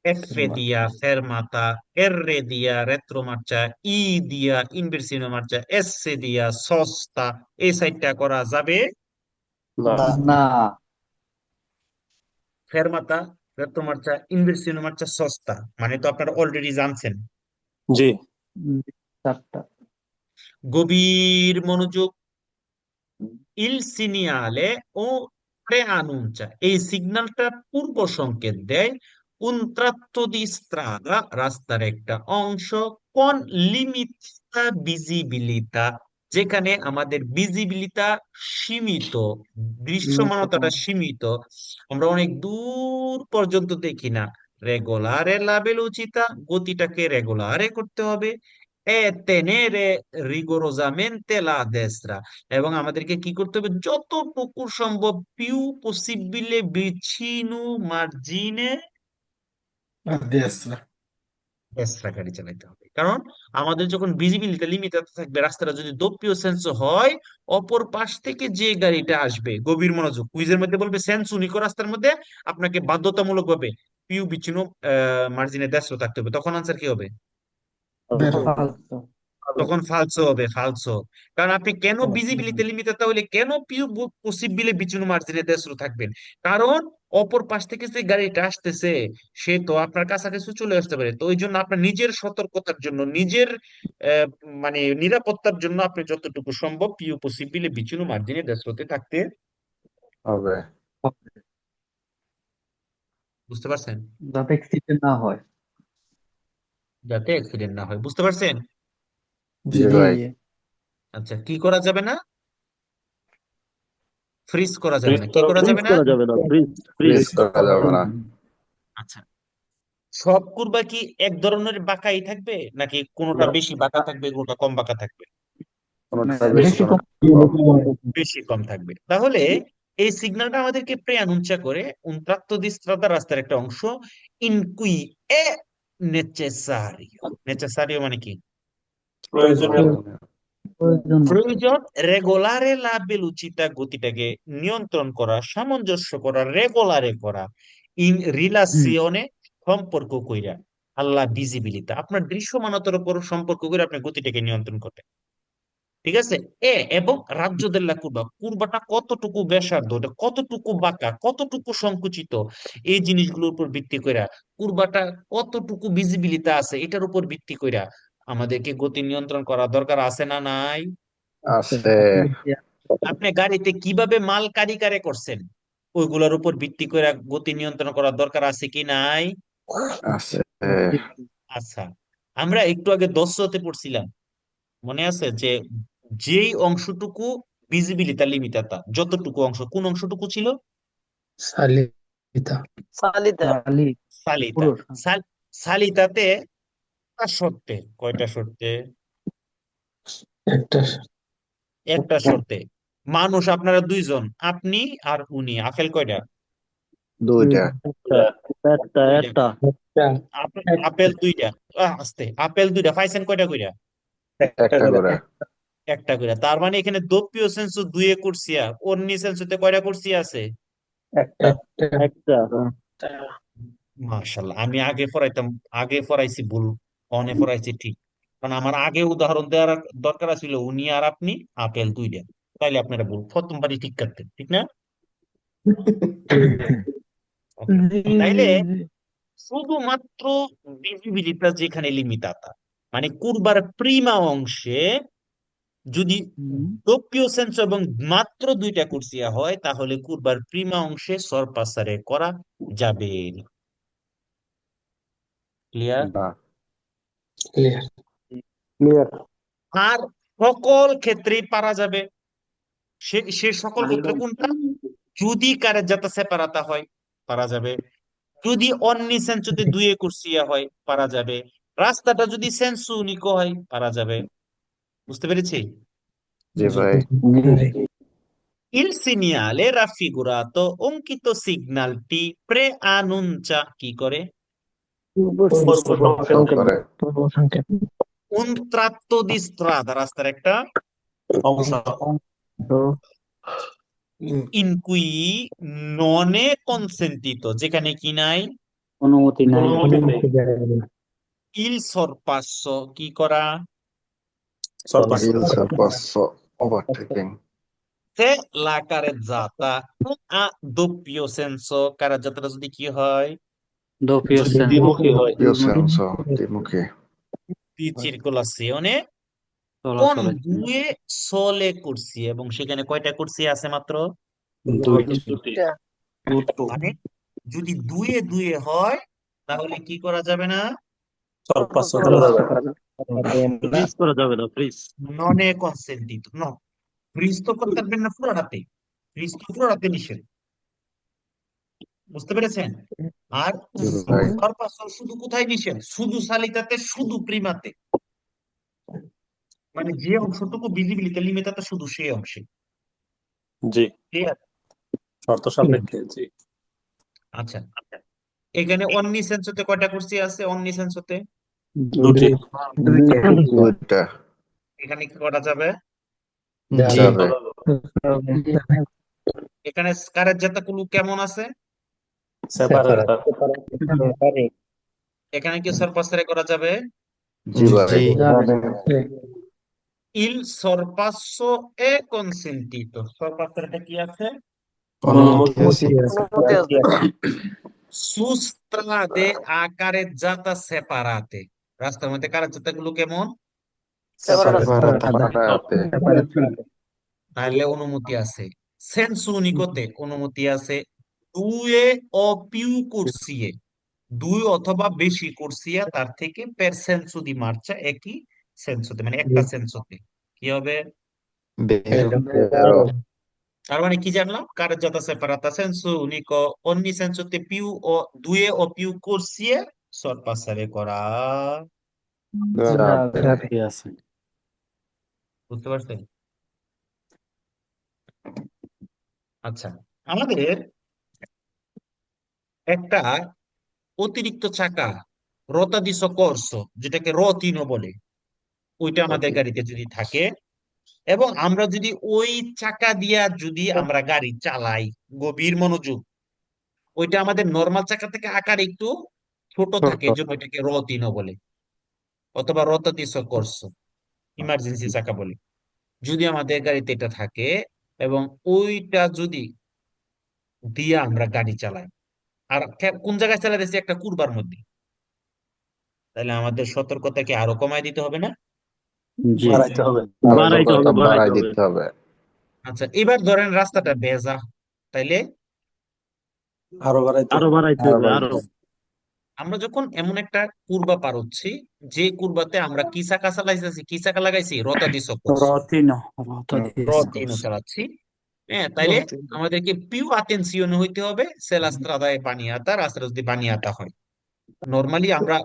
F dia fermata, R dia retromarcia, I dia inversione marcia, S dia sosta, এই সাইডটা করা যাবে না। না। ফেরমাতা, রেট্রোমার্চা, ইনversione marcia, sosta, মানে তো আপনারা অলরেডি জানছেন। জি, চারটা। গভীর মনোযোগ। Il segnale o preannuncia, এই সিগন্যালটা পূর্ব সংকেত দেয় un tratto di strada, রাস্তার একটা অংশ, con limitata visibilità, যেখানে আমাদের ভিজিবিলিটা সীমিত, দৃশ্যমানতাটা সীমিত, আমরা অনেক দূর পর্যন্ত দেখি না। রেগুলারে লা velocità, গতিটাকে রেগুলারে করতে হবে। e tenere rigorosamente la destra, এবং আমাদেরকে কি করতে হবে? যতটুকু সম্ভব Piu পসিবলে vicino margine destra। destra গাড়ি চালাতে হবে। কারণ আমাদের যখন ভিজিবিলিটি লিমিটেড থাকবে, রাস্তাটা যদি দোপ্পিও সেন্স হয়, অপর পাশ থেকে যে গাড়িটা আসবে, গভীর মনোযোগ, কুইজের মধ্যে বলবে সেন্স উনিকো রাস্তার মধ্যে আপনাকে বাধ্যতামূলক ভাবে পিউ বিচ্ছিন্ন মার্জিনে দেশও থাকতে হবে। তখন আনসার কি হবে? Falso। তখন ফালসো হবে, ফালসো। কারণ আপনি কেন ভিজিবিলিটি লিমিটেড তাহলে কেন পিউ পসিবলে বিচুনো মার্জিনে দেশরু থাকবেন? কারণ অপর পাশ থেকে যে গাড়িটা আসতেছে, সে তো আপনার কাছাকাছি চলে আসতে পারে। তো ওই জন্য আপনার নিজের সতর্কতার জন্য, নিজের আহ, মানে নিরাপত্তার জন্য আপনি যতটুকু সম্ভব পিউ পসিবলে বিচুনো মার্জিনে দেশরুতে থাকতে। হবে। বুঝতে পারছেন? যাতে অ্যাক্সিডেন্ট না হয়। যাতে অ্যাক্সিডেন্ট না হয়। বুঝতে পারছেন? জি ভাই। আচ্ছা, কি করা যাবে না? ফ্রিজ করা যাবে ফ্রিজ না। কি করা করা ফ্রিজ যাবে না? করা যাবে না, ফ্রিজ ফ্রিজ প্লিজ করা যাবে না। আচ্ছা, সব কুরবা কি এক ধরনের বাঁকাই থাকবে, নাকি কোনোটা বেশি বাঁকা থাকবে, কোনোটা কম বাঁকা থাকবে? কোনোটা বেশি বেশি কোনোটা কম। কম। বেশি কম থাকবে। তাহলে এই সিগন্যালটা আমাদেরকে প্রে-আনুncia করে un tratto di strada, রাস্তার একটা অংশ, in cui è necessario, necessario মানে কি? প্রয়োজনীয়। প্রয়োজন রেগুলারে লা velocità, গতিটাকে নিয়ন্ত্রণ করা, সামঞ্জস্য করা, রেগুলারে করা, ইন রিলাসিওনে, সম্পর্ক কইরা, আল্লাহ ভিজিবিলিটি, আপনার দৃশ্যমানতার উপর সম্পর্ক করে আপনি গতিটাকে নিয়ন্ত্রণ করবেন। ঠিক আছে? এবং রাজ্য দেল্লা কুরবা, কুরবাটা কতটুকু ব্যাসার্ধ, ওটা কতটুকু বাঁকা, কতটুকু সংকুচিত, এই জিনিসগুলোর উপর ভিত্তি কইরা, কুরবাটা কতটুকু ভিজিবিলিটি আছে, এটার উপর ভিত্তি কইরা আমাদেরকে গতি নিয়ন্ত্রণ করা দরকার আছে না নাই? আছে। আপনি গাড়িতে কিভাবে মাল কারিকারে করছেন, ওইগুলোর উপর ভিত্তি করে গতি নিয়ন্ত্রণ করার দরকার আছে কি নাই? আছে। আচ্ছা, আমরা একটু আগে দর্শতে পড়ছিলাম, মনে আছে যে যেই অংশটুকু ভিজিবিলিটি লিমিটাতা, যতটুকু অংশ, কোন অংশটুকু ছিল? সালিতা। সালিতা সালিতা। সালিতাতে কয়টা শর্তে, কয়টা শর্তে? একটা একটা শর্তে। মানুষ আপনারা দুইজন, আপনি আর উনি, আপেল কয়টা? দুইটা। একটা দুইটা। একটা আপেল দুইটা। আস্তে, আপেল দুইটা পাইছেন কয়টা কইরা? একটা করে। একটা কইরা। তার মানে এখানে দোপ্পিও সেন্সু দুইয়ে কুরসিয়া, অন্যি সেন্সুতে কয়টা কুরসিয়া আছে? একটা মাশাআল্লাহ, আমি আগে পড়াইছি ভুল, অনে পড়াইছি ঠিক। কারণ আমার আগে উদাহরণ দেওয়ার দরকার ছিল উনি আর আপনি, আপেল দুইটা। তাইলে আপনারা ভুল, প্রথমবারই ঠিক করতেন, ঠিক না? ওকে, তাইলে শুধুমাত্র ভিজিবিলিটা যেখানে লিমিটাতা, মানে কুরবার প্রিমা অংশে যদি ডোপ্পিও সেন্স এবং মাত্র দুইটা কুরসিয়া হয়, তাহলে কুরবার প্রিমা অংশে সরপাসারে করা যাবে। ক্লিয়ার? না ক্লিয়ার। ক্লিয়ার। আর সকল ক্ষেত্রেই পারা যাবে। সে সে সকল ক্ষেত্রে কোনটা? যদি কারের যাতা সেপারাতা হয়, পারা যাবে। যদি অন্নি সেন্সুতে দুয়ে কুরসিয়া হয়, পারা যাবে। রাস্তাটা যদি সেন্সু উনিকো হয়, পারা যাবে। বুঝতে পেরেছি? জি ভাই। Il segnale raffigurato অঙ্কিত সিগন্যালটি প্রে-আনুncia কি করে? প্রশ্ন করে Un tratto di strada, রাস্তার একটা অংশ। in cui non è consentito, যেখানে কি নাই? অনুমতি নেই। Il sorpasso কি করা? সরপাস। il sorpasso overtaking Se la carezzata non ha doppio senso, কারেজ্জাতাটা যদি কি হয়? যদি দ্বিমুখী হয়। doppio senso দ্বিমুখী Di circolazione con due sole corsie, এবং সেখানে কয়টা কুরসি আছে মাত্র? দুটি। মানে যদি দুয়ে দুয়ে হয়, তাহলে কি করা যাবে না? সরপাস করা যাবে না। ফ্রিজ করা যাবে না, ফ্রিজ। নন এ কনসেন্টিত ন, ফ্রিজ তো করতে পারবেন না পুরোটাতে, ফ্রিজ তো পুরোটাতে নিষেধ। বুঝতে পেরেছেন? আর জি ভাই। সরপাসও শুধু কোথায় নিষেধ? শুধু সালিতাতে, শুধু প্রিমাতে, মানে যে অংশটুকু ভিজিবিলিতে লিমিটাতে শুধু সেই অংশে। জি, ক্লিয়ার? শর্ত সাপেক্ষে। জি, আচ্ছা, এখানে অন্নি সেন্সতে কয়টা কুরসি আছে? অন্নি সেন্সতে দুটি। দুইটা এখানে কি করা যাবে? যাবে এখানে কারের জাতাগুলো কেমন আছে? সেপারেট। এখানে কি সরপাসারে করা যাবে? জি ভাই। Il sorpasso è consentito, সরপাসারেটা কি আছে? অনুমতি। Su strade a careggiata separate, রাস্তার মধ্যে কারের গুলো কেমন? সেপারাতে তাহলে অনুমতি আছে। সেন্সু উনিকোতে অনুমতি আছে। দুয়ে ও পিউ কুরসিয়ে, দুই অথবা বেশি কুরসিয়া তার থেকে পের সেন্সু দি মার্চা, একই সেন্সুতে, মানে একটা সেন্সুতে কি হবে? Vero. তার মানে কি জানলাম? কারেজ্জাতা সেপারাতা সেন্সু উনিকো ogni sensuতে পিউ ও দুয়ে ও পিউ কুরসিয়ে সরপাসারে করা যাবে বুঝতে পারছেন? আচ্ছা, আমাদের একটা অতিরিক্ত চাকা রোতা দি সকোর্সো, যেটাকে রতিনো বলে, ওইটা আমাদের গাড়িতে যদি থাকে এবং আমরা যদি ওই চাকা দিয়া যদি আমরা গাড়ি চালাই, গভীর মনোযোগ, ওইটা আমাদের নর্মাল চাকা থেকে আকার একটু ছোট থাকে, এই জন্য এটাকে রতিনো বলে, অথবা রোতা দি সকোর্সো, ইমার্জেন্সি চাকা বলে। যদি আমাদের গাড়িতে এটা থাকে এবং ওইটা যদি দিয়ে আমরা গাড়ি চালাই, আর কোন জায়গায় চালাতেছি? একটা কুরবার মধ্যে, তাহলে আমাদের সতর্কতাকে আরো কমায় দিতে হবে না? বাড়াইতে হবে। বাড়াইতে হবে, বাড়াই বাড়াইতে হবে। দিতে হবে আচ্ছা, এবার ধরেন রাস্তাটা বেজা, তাইলে আরো বাড়াইতে আরো হবে। বাড়াইতে হবে, আরো। আমরা যখন এমন একটা কুরবা পার হচ্ছি, যে কুরবাতে আমরা কি চাকা চালাইতেছি, কি চাকা লাগাইছি? রোতা দি সকোর্সো, রতিনো চালাচ্ছি। হ্যাঁ, তাইলে আমাদেরকে পিউ আতেনসিওনে হইতে হবে সে la strada è bagnata, রাস্তাটা যদি বানিয়াতা হয়। নর্মালি আমরা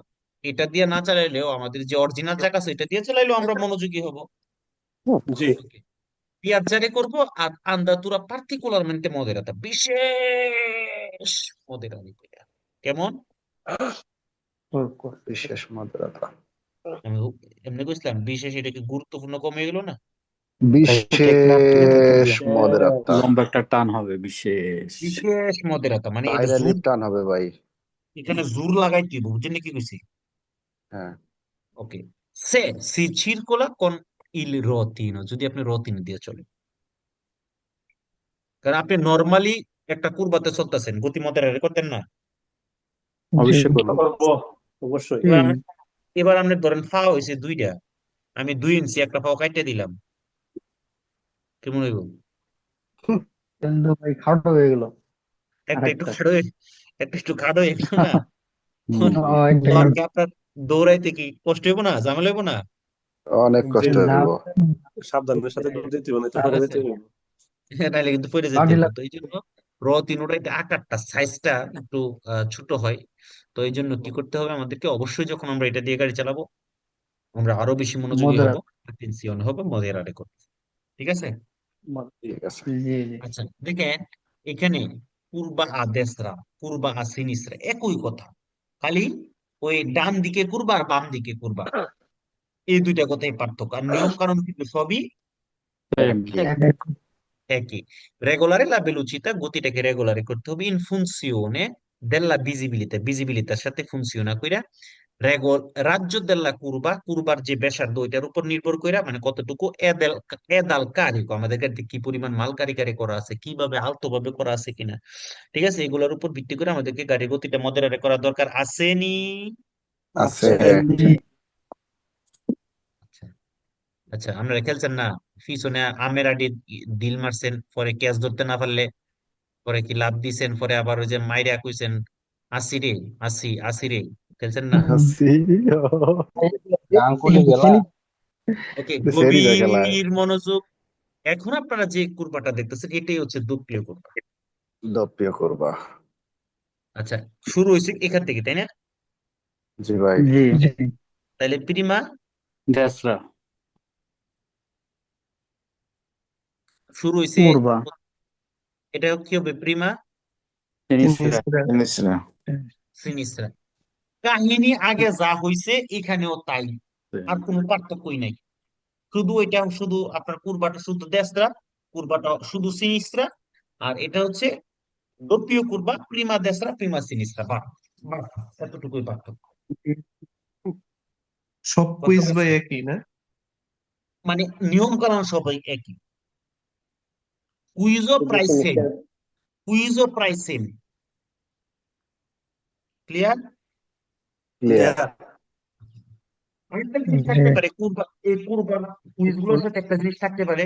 এটা দিয়ে না চালাইলেও, আমাদের যে অরিজিনাল চাকা আছে এটা দিয়ে চালাইলেও আমরা মনোযোগী হব। জি, পিয়াজ্জারে করব, আর আন্দাতুরা পার্টিকুলারমেন্টে মদেরাতা, বিশেষ মদেরানি কইরা। কেমন? বিশেষ মধুরতা আমি এমনি কইছিলাম বিশেষ, এটা কি গুরুত্বপূর্ণ কমে গেল না? বিশেষ মধুরতা বিশেষ মদেরাতা মানে এটা বাইরে জোর, লিপ্টান হবে ভাই। এখানে জোর লাগাই দিব, বুঝছেন কি কইছি? হ্যাঁ ওকে, সে C circola con il rotino, যদি আপনি রতিন দিয়ে চলেন, কারণ আপনি নর্মালি একটা কুরবাতে চলতেছেন, গতি মদের করতেন না? অবশ্যই করবো। অবশ্যই। এবার এবার আপনি ধরেন ফাও হয়েছে 2টা, আমি 2 ইঞ্চি একটা ফাও কাটতে দিলাম, কেমন হইব? ভাই খাটো হয়ে গেল একটা একটু আরেকটা খাড়ো একটা একটু খাড়ো হয়ে গেল না? একটা তো আর কি আপনার দৌড়াইতে কি কষ্ট হইব না, ঝামেলা হইব না? অনেক কষ্ট জি, না হইব। সাবধানের সাথে দুধ দিতে হবে না তো পরে দিতে হবে। নাইলে কিন্তু পড়ে যেতে বাড়ি হইব। তো এই জন্য তিন ওটাইতে আকারটা সাইজটা একটু ছোট হয়। তো এই জন্য কি করতে হবে আমাদেরকে, অবশ্যই যখন আমরা এটা দিয়ে গাড়ি চালাবো আমরা আরো বেশি মনোযোগী হব, মদরা অ্যাটেনশন হবে মদের করতে। ঠিক আছে? ঠিক আছে। জি জি আচ্ছা দেখেন, এখানে পূর্বা আদেশরা, পূর্বা আসিনিসরা একই কথা, খালি ওই ডান দিকে করবা আর বাম দিকে করবা, এই দুইটা কথাই পার্থক্য, আর নিয়ম কানুন কিন্তু সবই একই। এক একই। রেগুলারে লা ভেলোচিতা, গতিটাকে রেগুলারে করতে হবে, ইন ফুনসিওনে দেল্লা ভিজিবিলিতা, ভিজিবিলিতার সাথে ফুনসিওনা কইরা রেগল রাজ্য দেল্লা কুরবা, কুরবার যে ব্যাসার্ধ ওইটার উপর নির্ভর কইরা, মানে কতটুকু এদেল এদাল কারিকো, আমাদের কাছে কি পরিমাণ মাল কারিগরি করা আছে, কিভাবে আলতো ভাবে করা আছে কিনা, ঠিক আছে, এগুলোর উপর ভিত্তি করে আমাদেরকে গাড়ির গতিটা মডারেট করা দরকার আসেনি। আছে। জি আচ্ছা আচ্ছা, আপনারা খেলছেন না পিছনে আমের আডি ডিল মারছেন, পরে ক্যাচ ধরতে না পারলে পরে কি লাভ দিছেন, পরে আবার ওই যে মাইরা কইছেন আসি রে, আসি আসি রে, খেলছেন না? আঙ্কুলি গেলা ওকে, সেরি খেলায় গভীর মনোযোগ। এখন আপনারা যে কুরবাটা দেখতেছেন এটাই হচ্ছে দোপ্রিয় কুরবা। দপ্রিয় করবা। আচ্ছা, শুরু হয়েছে এখান থেকে, তাই না? জি ভাই। জি জি তাহলে প্রিমা দেশরা শুরু হয়েছে, পূর্বা এটা কি হবে প্রিমা সিনিসরা সিনিস্ট্রা। কাহিনী আগে যা হয়েছে এখানেও তাই, আর কোনো পার্থক্যই নাই। শুধু এটা শুধু আপনার কুরবাটা শুধু দেশরা, কুরবাটা শুধু সিনিস্ট্রা, আর এটা হচ্ছে দোপ্রিয় কুরবা, প্রিমা দেশরা প্রিমা সিনিস্ট্রা, বাহ বাহ, এতটুকুই পার্থক্য। সব বুঝতে কুইজ ভাই পারছেন? একই না? মানে নিয়ম কানুন সবাই একই, কুইজও প্রায় সেম, কুইজও প্রায় সেম। ক্লিয়ার? ক্লিয়ার। আরেকটা জিনিস থাকতে পারে কুরবা, এই কুরবান কুইজগুলোর সাথে একটা জিনিস থাকতে পারে,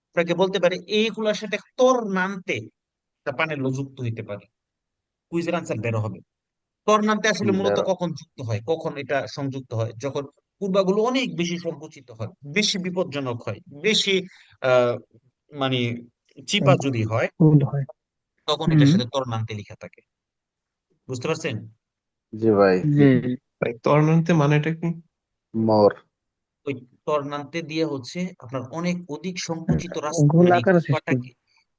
আপনাকে বলতে পারে এইগুলোর সাথে তোর নামতে একটা পানের যুক্ত হইতে পারে, কুইজের আনসার বের হবে। তোর নামতে আসলে মূলত কখন যুক্ত হয়, কখন এটা সংযুক্ত হয়, যখন কুরবাগুলো অনেক বেশি সংকুচিত হয়, বেশি বিপজ্জনক হয়, বেশি আহ মানে চিপা যদি হয়, ভুল হয় তখন এটার হুম সাথে তোর নামতে লেখা থাকে। বুঝতে পারছেন? জি ভাই। জি ভাই তর্নান্তে মানেটা কি? মোর। ওই তর্নান্তে দিয়ে হচ্ছে আপনার অনেক অধিক সংকুচিত রাস্তা, গোল মানে আকারে সৃষ্টি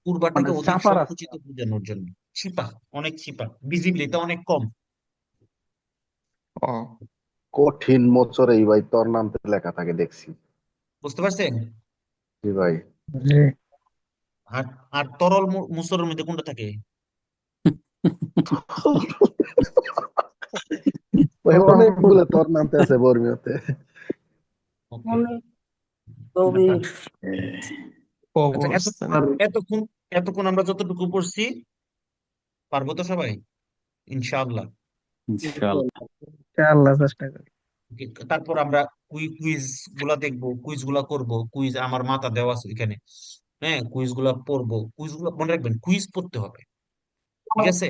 কুরবাটাকে অধিক চাপা রাস্তা সংকুচিত বোঝানোর জন্য, চিপা, অনেক চিপা, ভিজিবিলিটি অনেক কম। ও কঠিন মোচরে এই ভাই তোর নামতে লেখা থাকে দেখছি। বুঝতে পারছেন? জি ভাই। জি আর আর তরল মুসরের মধ্যে কোনটা থাকে? ওই অনেকগুলো তোর নামতে আছে বর্মিয়তে। Okay. আচ্ছা, অবস্থা না। এতক্ষণ এতক্ষণ আমরা যতটুকু পড়ছি পারবো তো সবাই ইনশাআল্লাহ? আল্লাহ চেষ্টা করি Okay, তারপর আমরা কুইজ গুলা দেখবো, কুইজ গুলা করবো, কুইজ আমার মাথা দেওয়া আছে এখানে। হ্যাঁ, কুইজ গুলা পড়বো, কুইজ গুলা মনে রাখবেন, কুইজ পড়তে হবে, ঠিক আছে?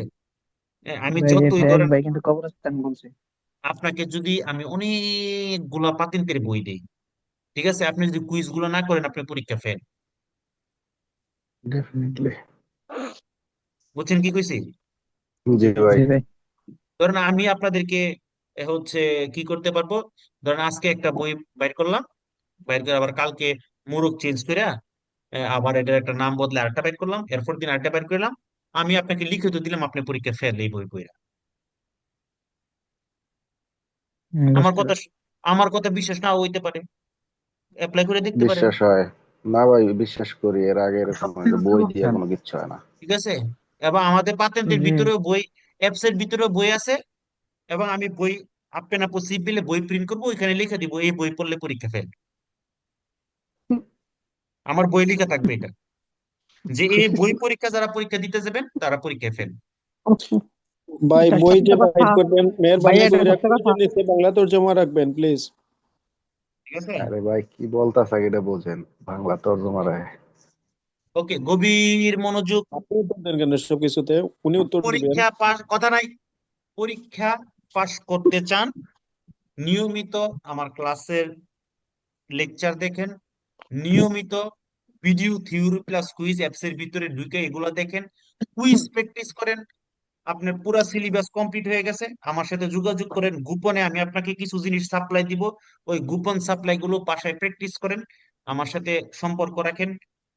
হ্যাঁ, আমি ভাই যে যতই সাহেব ধরেন ভাই কিন্তু কবরস্থান বলছে আপনাকে যদি আমি অনেকগুলা পাতেন্টের বই দেই, ঠিক আছে, আপনি যদি কুইজ গুলা না করেন আপনি পরীক্ষা ফেল। ডেফিনেটলি। বুঝছেন কি কইছি? জি ভাই। জি ভাই ধরেন আমি আপনাদেরকে হচ্ছে কি করতে পারবো, ধরেন আজকে একটা বই বাইর করলাম, বাইর করে আবার কালকে মোড়ক চেঞ্জ করে আবার এটার একটা নাম বদলে আরেকটা বাইর করলাম, এরপর দিন আরেকটা বাইর করলাম, আমি আপনাকে লিখিত দিলাম, আপনি পরীক্ষা ফেল এই বই বইরা। আমার বুঝতে কথা পারছি আমার কথা বিশ্বাস না হইতে পারে, অ্যাপ্লাই করে দেখতে পারেন। বিশ্বাস হয় না ভাই, বিশ্বাস করি। এর আগে এরকম হয়েছে, বই দিয়ে কোনো কিচ্ছু হয় না। ঠিক আছে? এবং আমাদের পাতেন্টের জি ভিতরেও বই, অ্যাপসের ভিতরেও বই আছে, এবং আমি বই আপেন আপু সিপিলে বই প্রিন্ট করবো, ওইখানে লিখে দিব এই বই পড়লে পরীক্ষা ফেল, আমার বই লেখা থাকবে এটা। যে এই বই পরীক্ষা যারা পরীক্ষা দিতে যাবেন তারা পরীক্ষায় ফেল। আচ্ছা ভাই এটা বই যে সত্য কথা বাইট করবেন ভাই মেহেরবানি এটা করে সত্য কথা নিচে বাংলা তর্জমা রাখবেন প্লিজ। ঠিক আছে? আরে ভাই কি বলতাছে এটা বোঝেন, বাংলা তর্জমা রায়। ওকে, গভীর মনোযোগ। আপনি উত্তর দেন কেন সবকিছুতে? উনি উত্তর দিবেন। পরীক্ষা পাস, কথা নাই, পরীক্ষা পাস করতে চান নিয়মিত আমার ক্লাসের লেকচার দেখেন, নিয়মিত video theory plus quiz apps এর ভিতরে ঢুকে এগুলো দেখেন, কুইজ প্র্যাকটিস করেন। আপনার পুরো সিলেবাস কমপ্লিট হয়ে গেছে, আমার সাথে যোগাযোগ করেন, গোপনে আমি আপনাকে কিছু জিনিস সাপ্লাই দিব, ওই গোপন সাপ্লাই গুলো বাসায় প্র্যাকটিস করেন, আমার সাথে সম্পর্ক রাখেন।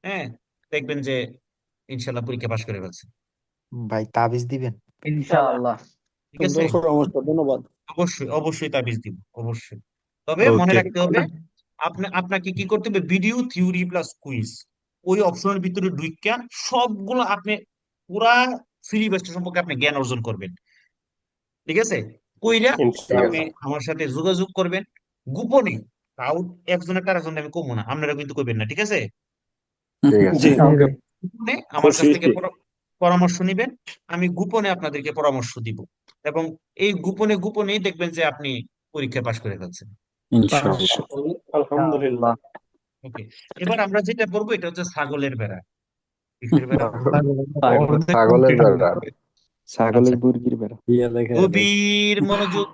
হ্যাঁ, দেখবেন যে ইনশাল্লাহ পরীক্ষা পাস করে ফেলছে। ভাই তাবিজ দিবেন? ইনশাআল্লাহ। ঠিক আছে? সুন্দর পরামর্শ, ধন্যবাদ। অবশ্যই অবশ্যই তাবিজ দিব, অবশ্যই। তবে মনে ওকে রাখতে হবে আপনাকে কি করতে হবে, ভিডিও থিওরি প্লাস কুইজ ওই অপশনের ভিতরে ঢুইকা সবগুলো আপনি পুরা সিলেবাসটা সম্পর্কে আপনি জ্ঞান অর্জন করবেন। ঠিক আছে? কইরা ঠিক ইনশাআল্লাহ। আপনি আছে, আমার সাথে যোগাযোগ করবেন গোপনে, তাও একজনের তার একজন আমি কমবো না, আপনারা কিন্তু করবেন না। ঠিক আছে? ঠিক আছে। জি ওকে গোপনে আমার কাছ খুশি। থেকে পরামর্শ নিবেন, আমি গোপনে আপনাদেরকে পরামর্শ দিব, এবং এই গোপনে গোপনেই দেখবেন যে আপনি পরীক্ষা পাশ করে ফেলছেন। ইনশাআল্লাহ। আলহামদুলিল্লাহ। ওকে, এবার আমরা যেটা করবো এটা হচ্ছে ছাগলের বেড়া। কিসের বেড়া? ছাগলের বেড়া। ছাগলের মুরগির বেড়া। গভীর মনোযোগ।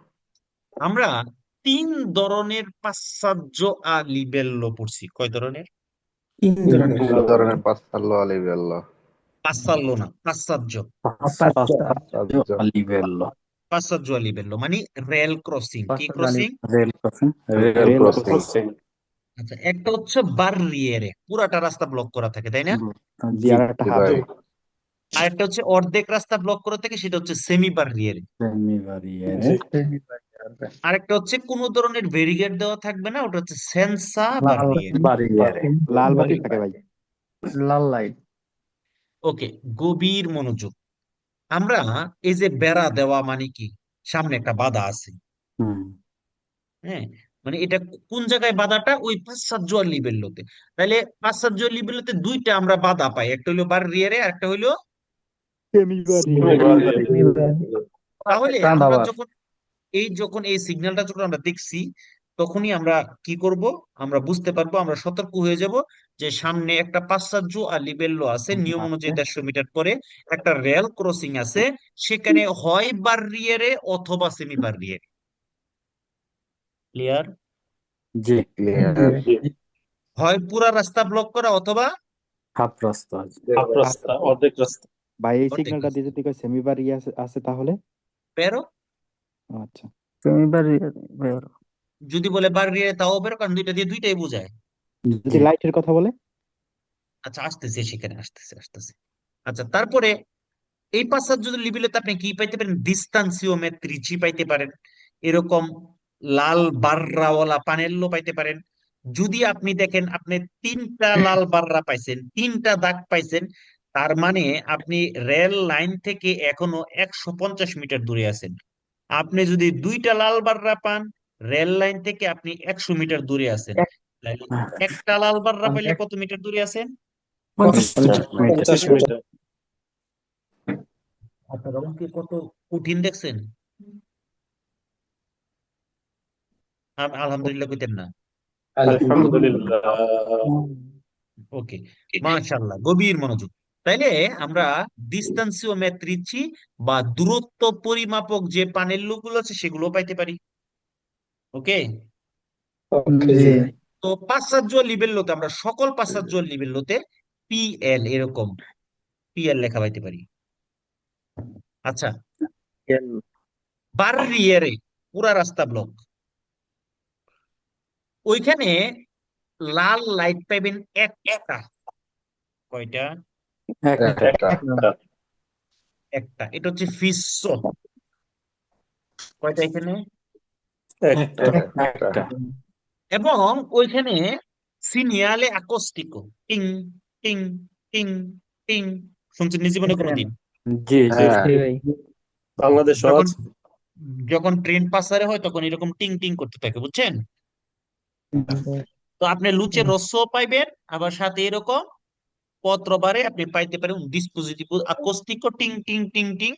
আমরা 3 ধরনের পাশ্চাত্য লিবেল্লো পড়ছি। কয় ধরনের? 3 ধরনের। তিন ধরনের পাঁচতাল্লো আলিবেল্লা। পাশ্চাত্য না, পাশ্চাত্য। লিবেল্লো। পাশ্চাত্য লিবেল্লো মানে রেল ক্রসিং। কি crossing? Rail crossing. Rail crossing. আচ্ছা, একটা হচ্ছে বাররিয়েরে, পুরাটা রাস্তা ব্লক করা থাকে, তাই না? জি আর একটা জি হাফ। ভাই। আর একটা হচ্ছে অর্ধেক রাস্তা ব্লক করা থাকে, সেটা হচ্ছে সেমি বাররিয়েরে। জি। আর একটা হচ্ছে কোন ধরনের ব্যারিকেড দেওয়া থাকবে না, ওটা হচ্ছে সেন্সা বাররিয়েরে। লাল বাতি থাকে ভাই। লাল লাইট। ওকে, গভীর মনোযোগ। আমরা এই যে বেড়া দেওয়া মানে কি, সামনে একটা বাধা আছে, হুম। হ্যাঁ, মানে এটা কোন জায়গায় বাধাটা, ওই পাশ্চাত্য লিবেল্লোতে। তাহলে পাশ্চাত্য লিবেল্লোতে দুইটা আমরা বাধা পাই, একটা হইলো বাররিয়েরে আর একটা হইলো। তাহলে আমরা চাঁদাবাজ। যখন এই সিগন্যালটা যখন আমরা দেখছি, তখনই আমরা কি করব, আমরা বুঝতে পারবো, আমরা সতর্ক হয়ে যাব যে সামনে একটা পাশ্চাত্য আর লিবেল্লো আছে, নিয়ম অনুযায়ী 150 মিটার পরে একটা রেল ক্রসিং আছে, সেখানে হয় বাররিয়েরে অথবা সেমি বাররিয়েরে। ক্লিয়ার? জি। ক্লিয়ার। হয় পুরা রাস্তা ব্লক করা অথবা হাফ রাস্তা আছে। হাফ রাস্তা, অর্ধেক রাস্তা। ভাই এই অর্ধেক সিগন্যালটা দিয়ে যদি সেমি বাড়ি আছে তাহলে? বেরো। আচ্ছা। যদি বলে বাররিয়েরে তাও বেরো, কারণ দুইটা দিয়ে দুইটাই বোঝায়। যদি লাইটের কথা বলে? আচ্ছা, আসতেছে, সেখানে আসতেছে। আচ্ছা, তারপরে এই পাশ্চাত্য লিবিলেতে আপনি কি পাইতে পারেন, ডিস্তান্সিও মেত্রিচি পাইতে পারেন, এরকম লাল বাররাওয়ালা পানেল্লো পাইতে পারেন। যদি আপনি দেখেন আপনি 3টা লাল বাররা পাইছেন, 3টা দাগ পাইছেন, তার মানে আপনি রেল লাইন থেকে এখনো 150 মিটার দূরে আছেন। আপনি যদি 2টা লাল বাররা পান, রেল লাইন থেকে আপনি 100 মিটার দূরে আছেন। তাহলে একটা লাল বাররা পাইলে কত মিটার দূরে আছেন? 50 মিটার। আপনারা কি কত কঠিন দেখছেন? আলহামদুলিল্লাহ কইতেন না? আলহামদুলিল্লাহ। ওকে, মাশাআল্লাহ, গভীর মনোযোগ। তাইলে আমরা ডিস্টান্সিও মেত্রিচি বা দূরত্ব পরিমাপক যে পানেল্লো গুলো আছে সেগুলো পাইতে পারি। ওকে, জি। তো পাশ্চাত্য লিবেল্লোতে আমরা সকল পাশ্চাত্য লিবেল্লোতে পিএল, এরকম পিএল লেখা পাইতে পারি। আচ্ছা, বাররিয়েরে পুরা রাস্তা ব্লক, ওইখানে লাল লাইট পাইবেন একটা। কয়টা? একটা। একটা। এটা হচ্ছে ফিসো। কয়টা এখানে? একটা। এবং ওইখানে সিনিয়ালে আকস্টিকো, টিং টিং টিং টিং, শুনছেন নি জীবনে কোনোদিন? জি জি। হ্যাঁ। বাংলাদেশ যখন আছে। যখন ট্রেন পাসারে হয় তখন এরকম টিং টিং করতে থাকে, বুঝছেন? তো আপনি লুচের রসও পাইবেন, আবার সাথে এরকম 4 আপনি পাইতে পারেন un dispositivo acoustico ting ting ting ting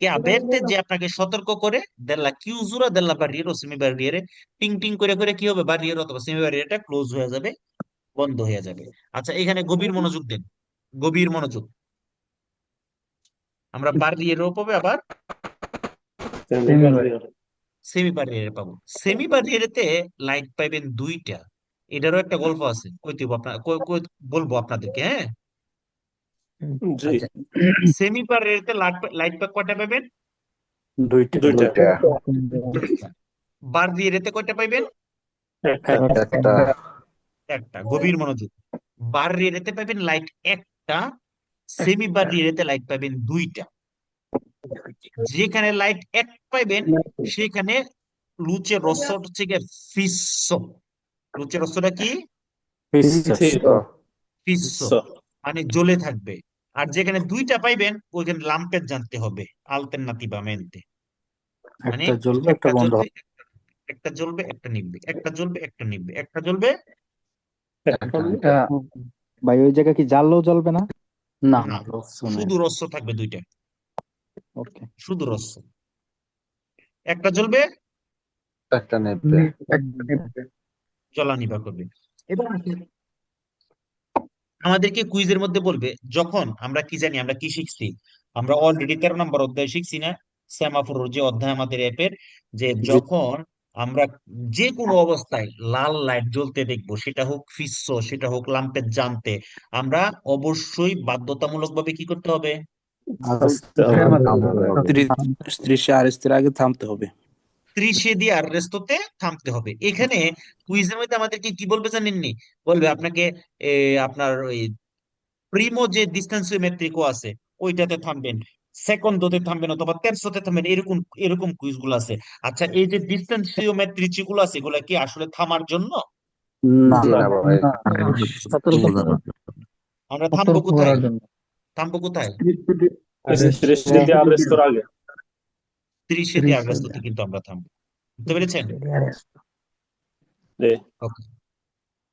que avverte যে আপনাকে সতর্ক করে della chiusura della barriera o semibarriere টিং টিং করে করে কি হবে বারিয়ার অথবা সেমি বারিয়ারটা ক্লোজ হয়ে যাবে, বন্ধ হয়ে যাবে। আচ্ছা, এখানে গভীর মনোযোগ দেন, গভীর মনোযোগ। আমরা বারিয়ারও পাবো, আবার সেমি বারিয়ারে পাবো। সেমি বারিয়ারেতে লাইট পাইবেন 2টা। এটারও একটা গল্প আছে, কইতে আপনার বলবো আপনাদেরকে, হ্যাঁ। জি সেমি বারিয়ারেতে লাইট কয়টা পাবেন? 2টা দুইটা বারিয়ারেতে কয়টা পাইবেন? একটা একটা একটা। গভীর মনোযোগ। বারিয়ারেতে পাইবেন লাইট একটা, সেমি বারিয়ারেতে লাইট পাইবেন 2টা। যেখানে লাইট এক পাইবেন সেখানে লুচে রস হচ্ছে গিয়ে ফিসো। লুচে রসটা কি? থিরো ফিসো, মানে জ্বলে থাকবে। আর যেখানে 2টা পাইবেন ওইখানে লাম্পের জানতে হবে আলটারনাটিভামেন্টে, মানে একটা জ্বলবে একটা একটা বন্ধ জ্বলবে, হবে। একটা জ্বলবে একটা নিভবে, একটা জ্বলবে একটা নিভবে, একটা জ্বলবে। এটা ভাই ওই জায়গা কি জ্বাললেও জ্বলবে না? না না, শুধু রস থাকবে 2টা, ওকে। শুধু রস। একটা জ্বলবে একটা নেবে জ্বলা নিভা করবে। এবার আসেন, আমাদেরকে কুইজের মধ্যে বলবে যখন আমরা কি জানি, আমরা কি শিখছি, আমরা অলরেডি 13 নম্বর অধ্যায় শিখছি না, সেমাফোরের যে অধ্যায় আমাদের অ্যাপের, যে যখন আমরা যে কোনো অবস্থায় লাল লাইট জ্বলতে দেখবো, সেটা হোক ফিসো সেটা হোক লাম্পের জানতে, আমরা অবশ্যই বাধ্যতামূলক ভাবে কি করতে হবে? আগে থামতে হবে। 30 দিয়ে আররেস্ট হতে থামতে হবে। এখানে কুইজের মধ্যে আমাদেরকে কি বলবে জানেননি? বলবে আপনাকে আপনার ওই প্রিমো যে ডিস্টেন্সিওমেট্রিকও আছে ওইটাতে থামবেন, সেকন্ডতে থামবেন অথবা তেরছোতে থামবেন, এরকম এরকম কুইজ গুলো আছে। আচ্ছা, এই যে ডিস্টেন্সিওমেট্রি যেগুলো আছে এগুলা কি আসলে থামার জন্য? না জি না ভাই আমরা থামবো কোথায়? থামবো কোথায়? 30 দিয়ে আররেস্টর আগে 30 দিয়ে আররেস্ট হতে কিন্তু আমরা থামবো, বুঝতে পেরেছেন? জি ওকে,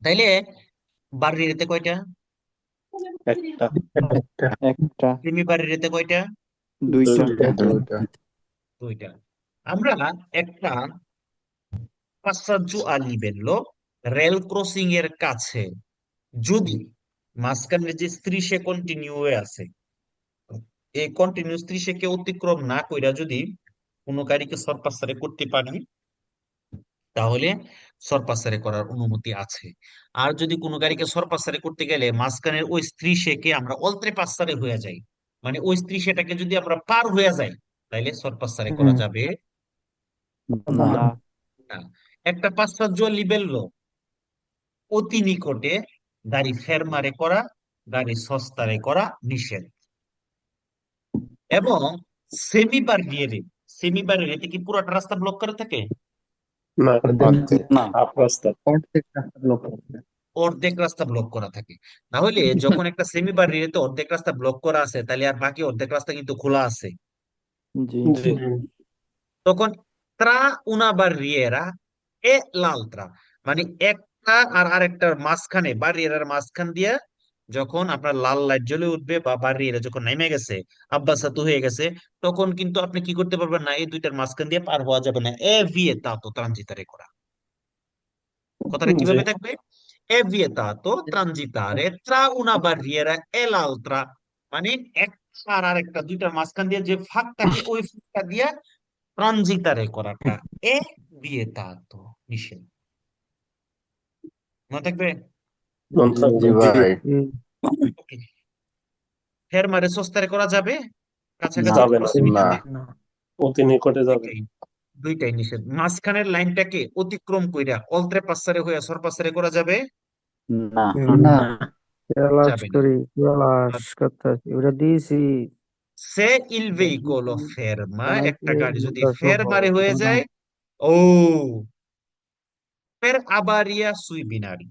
তাইলে বাড়িতে কয়টা? একটা একটা সেমি বাড়িতে কয়টা? দুইটা দুইটা 2টা। আমরা একটা passaggio a livello rail crossing এর কাছে যদি মাঝখানে যে স্ত্রীশে কন্টিনিউ হয়ে আছে, এই কন্টিনিউ স্ত্রীশে অতিক্রম না কইরা যদি কোনো গাড়িকে সরপাসারে করতে পারি, তাহলে সরপাসারে করার অনুমতি আছে। আর যদি কোনো গাড়িকে সরপাসারে করতে গেলে মাঝখানের ওই স্ত্রীশে আমরা অলত্রে পাসারে হয়ে যাই, মানে ওই স্ত্রীশেটাকে যদি আমরা পার হয়ে যাই, তাহলে সরপাসারে করা যাবে না। না। একটা passaggio a livello অতি নিকটে গাড়ি ফেরমারে করা, গাড়ি সস্তারে করা নিষেধ। এবং সেমি বারিয়েরে কি পুরোটা রাস্তা ব্লক করে থাকে? না না হাফ রাস্তা অর্ধেক রাস্তা ব্লক করা থাকে। তাহলে যখন একটা সেমি বারিয়েতে অর্ধেক রাস্তা ব্লক করা আছে, তাহলে আর বাকি অর্ধেক রাস্তা কিন্তু খোলা আছে। জি জি তখন ত্রা উনা বারিয়েরা এ লালত্রা, মানে একটা আর আরেকটার মাঝখানে, বারিয়েরার মাঝখান দিয়া যখন আপনার লাল লাইট জ্বলে উঠবে বা বারিয়েরা যখন নেমে গেছে, আব্বাসাতু হয়ে গেছে, তখন কিন্তু আপনি কি করতে পারবেন না, এই দুইটার মাঝখান দিয়ে পার হওয়া যাবে না। এ ভিয়েতাতো ট্রানজিটারে করা, কথাটা জি কিভাবে থাকবে? এ ভিয়েতাতো ট্রানজিটারে ট্রা উনা বারিয়েরা এ লালত্রা, মানে একটা আর আরেকটা দুইটার মাঝখান দিয়ে যে ফাঁক থাকে ওই ফাঁকটা দিয়ে ট্রানজিটারে করাটা এ ভিয়েতাতো নিষেধ। মনে থাকবে? জি ভাই ফেরমারে সস্তারে করা যাবে, কাছাকাছি যাবে না প্রক্সিমিটিতে অতি নিকটে যাবে দুইটাই দুইটাই নিষেধ। মাঝখানের লাইনটাকে অতিক্রম কইরা অলত্রে পাসারে হইয়া সরপাসারে করা যাবে না না যাবে না। ওটা দিয়েছি সে ইল ভেইকোলো ফেরমা, একটা গাড়ি যদি ফেরমারে হয়ে যায়, ও ফের আবারিয়া সুই বিনারি,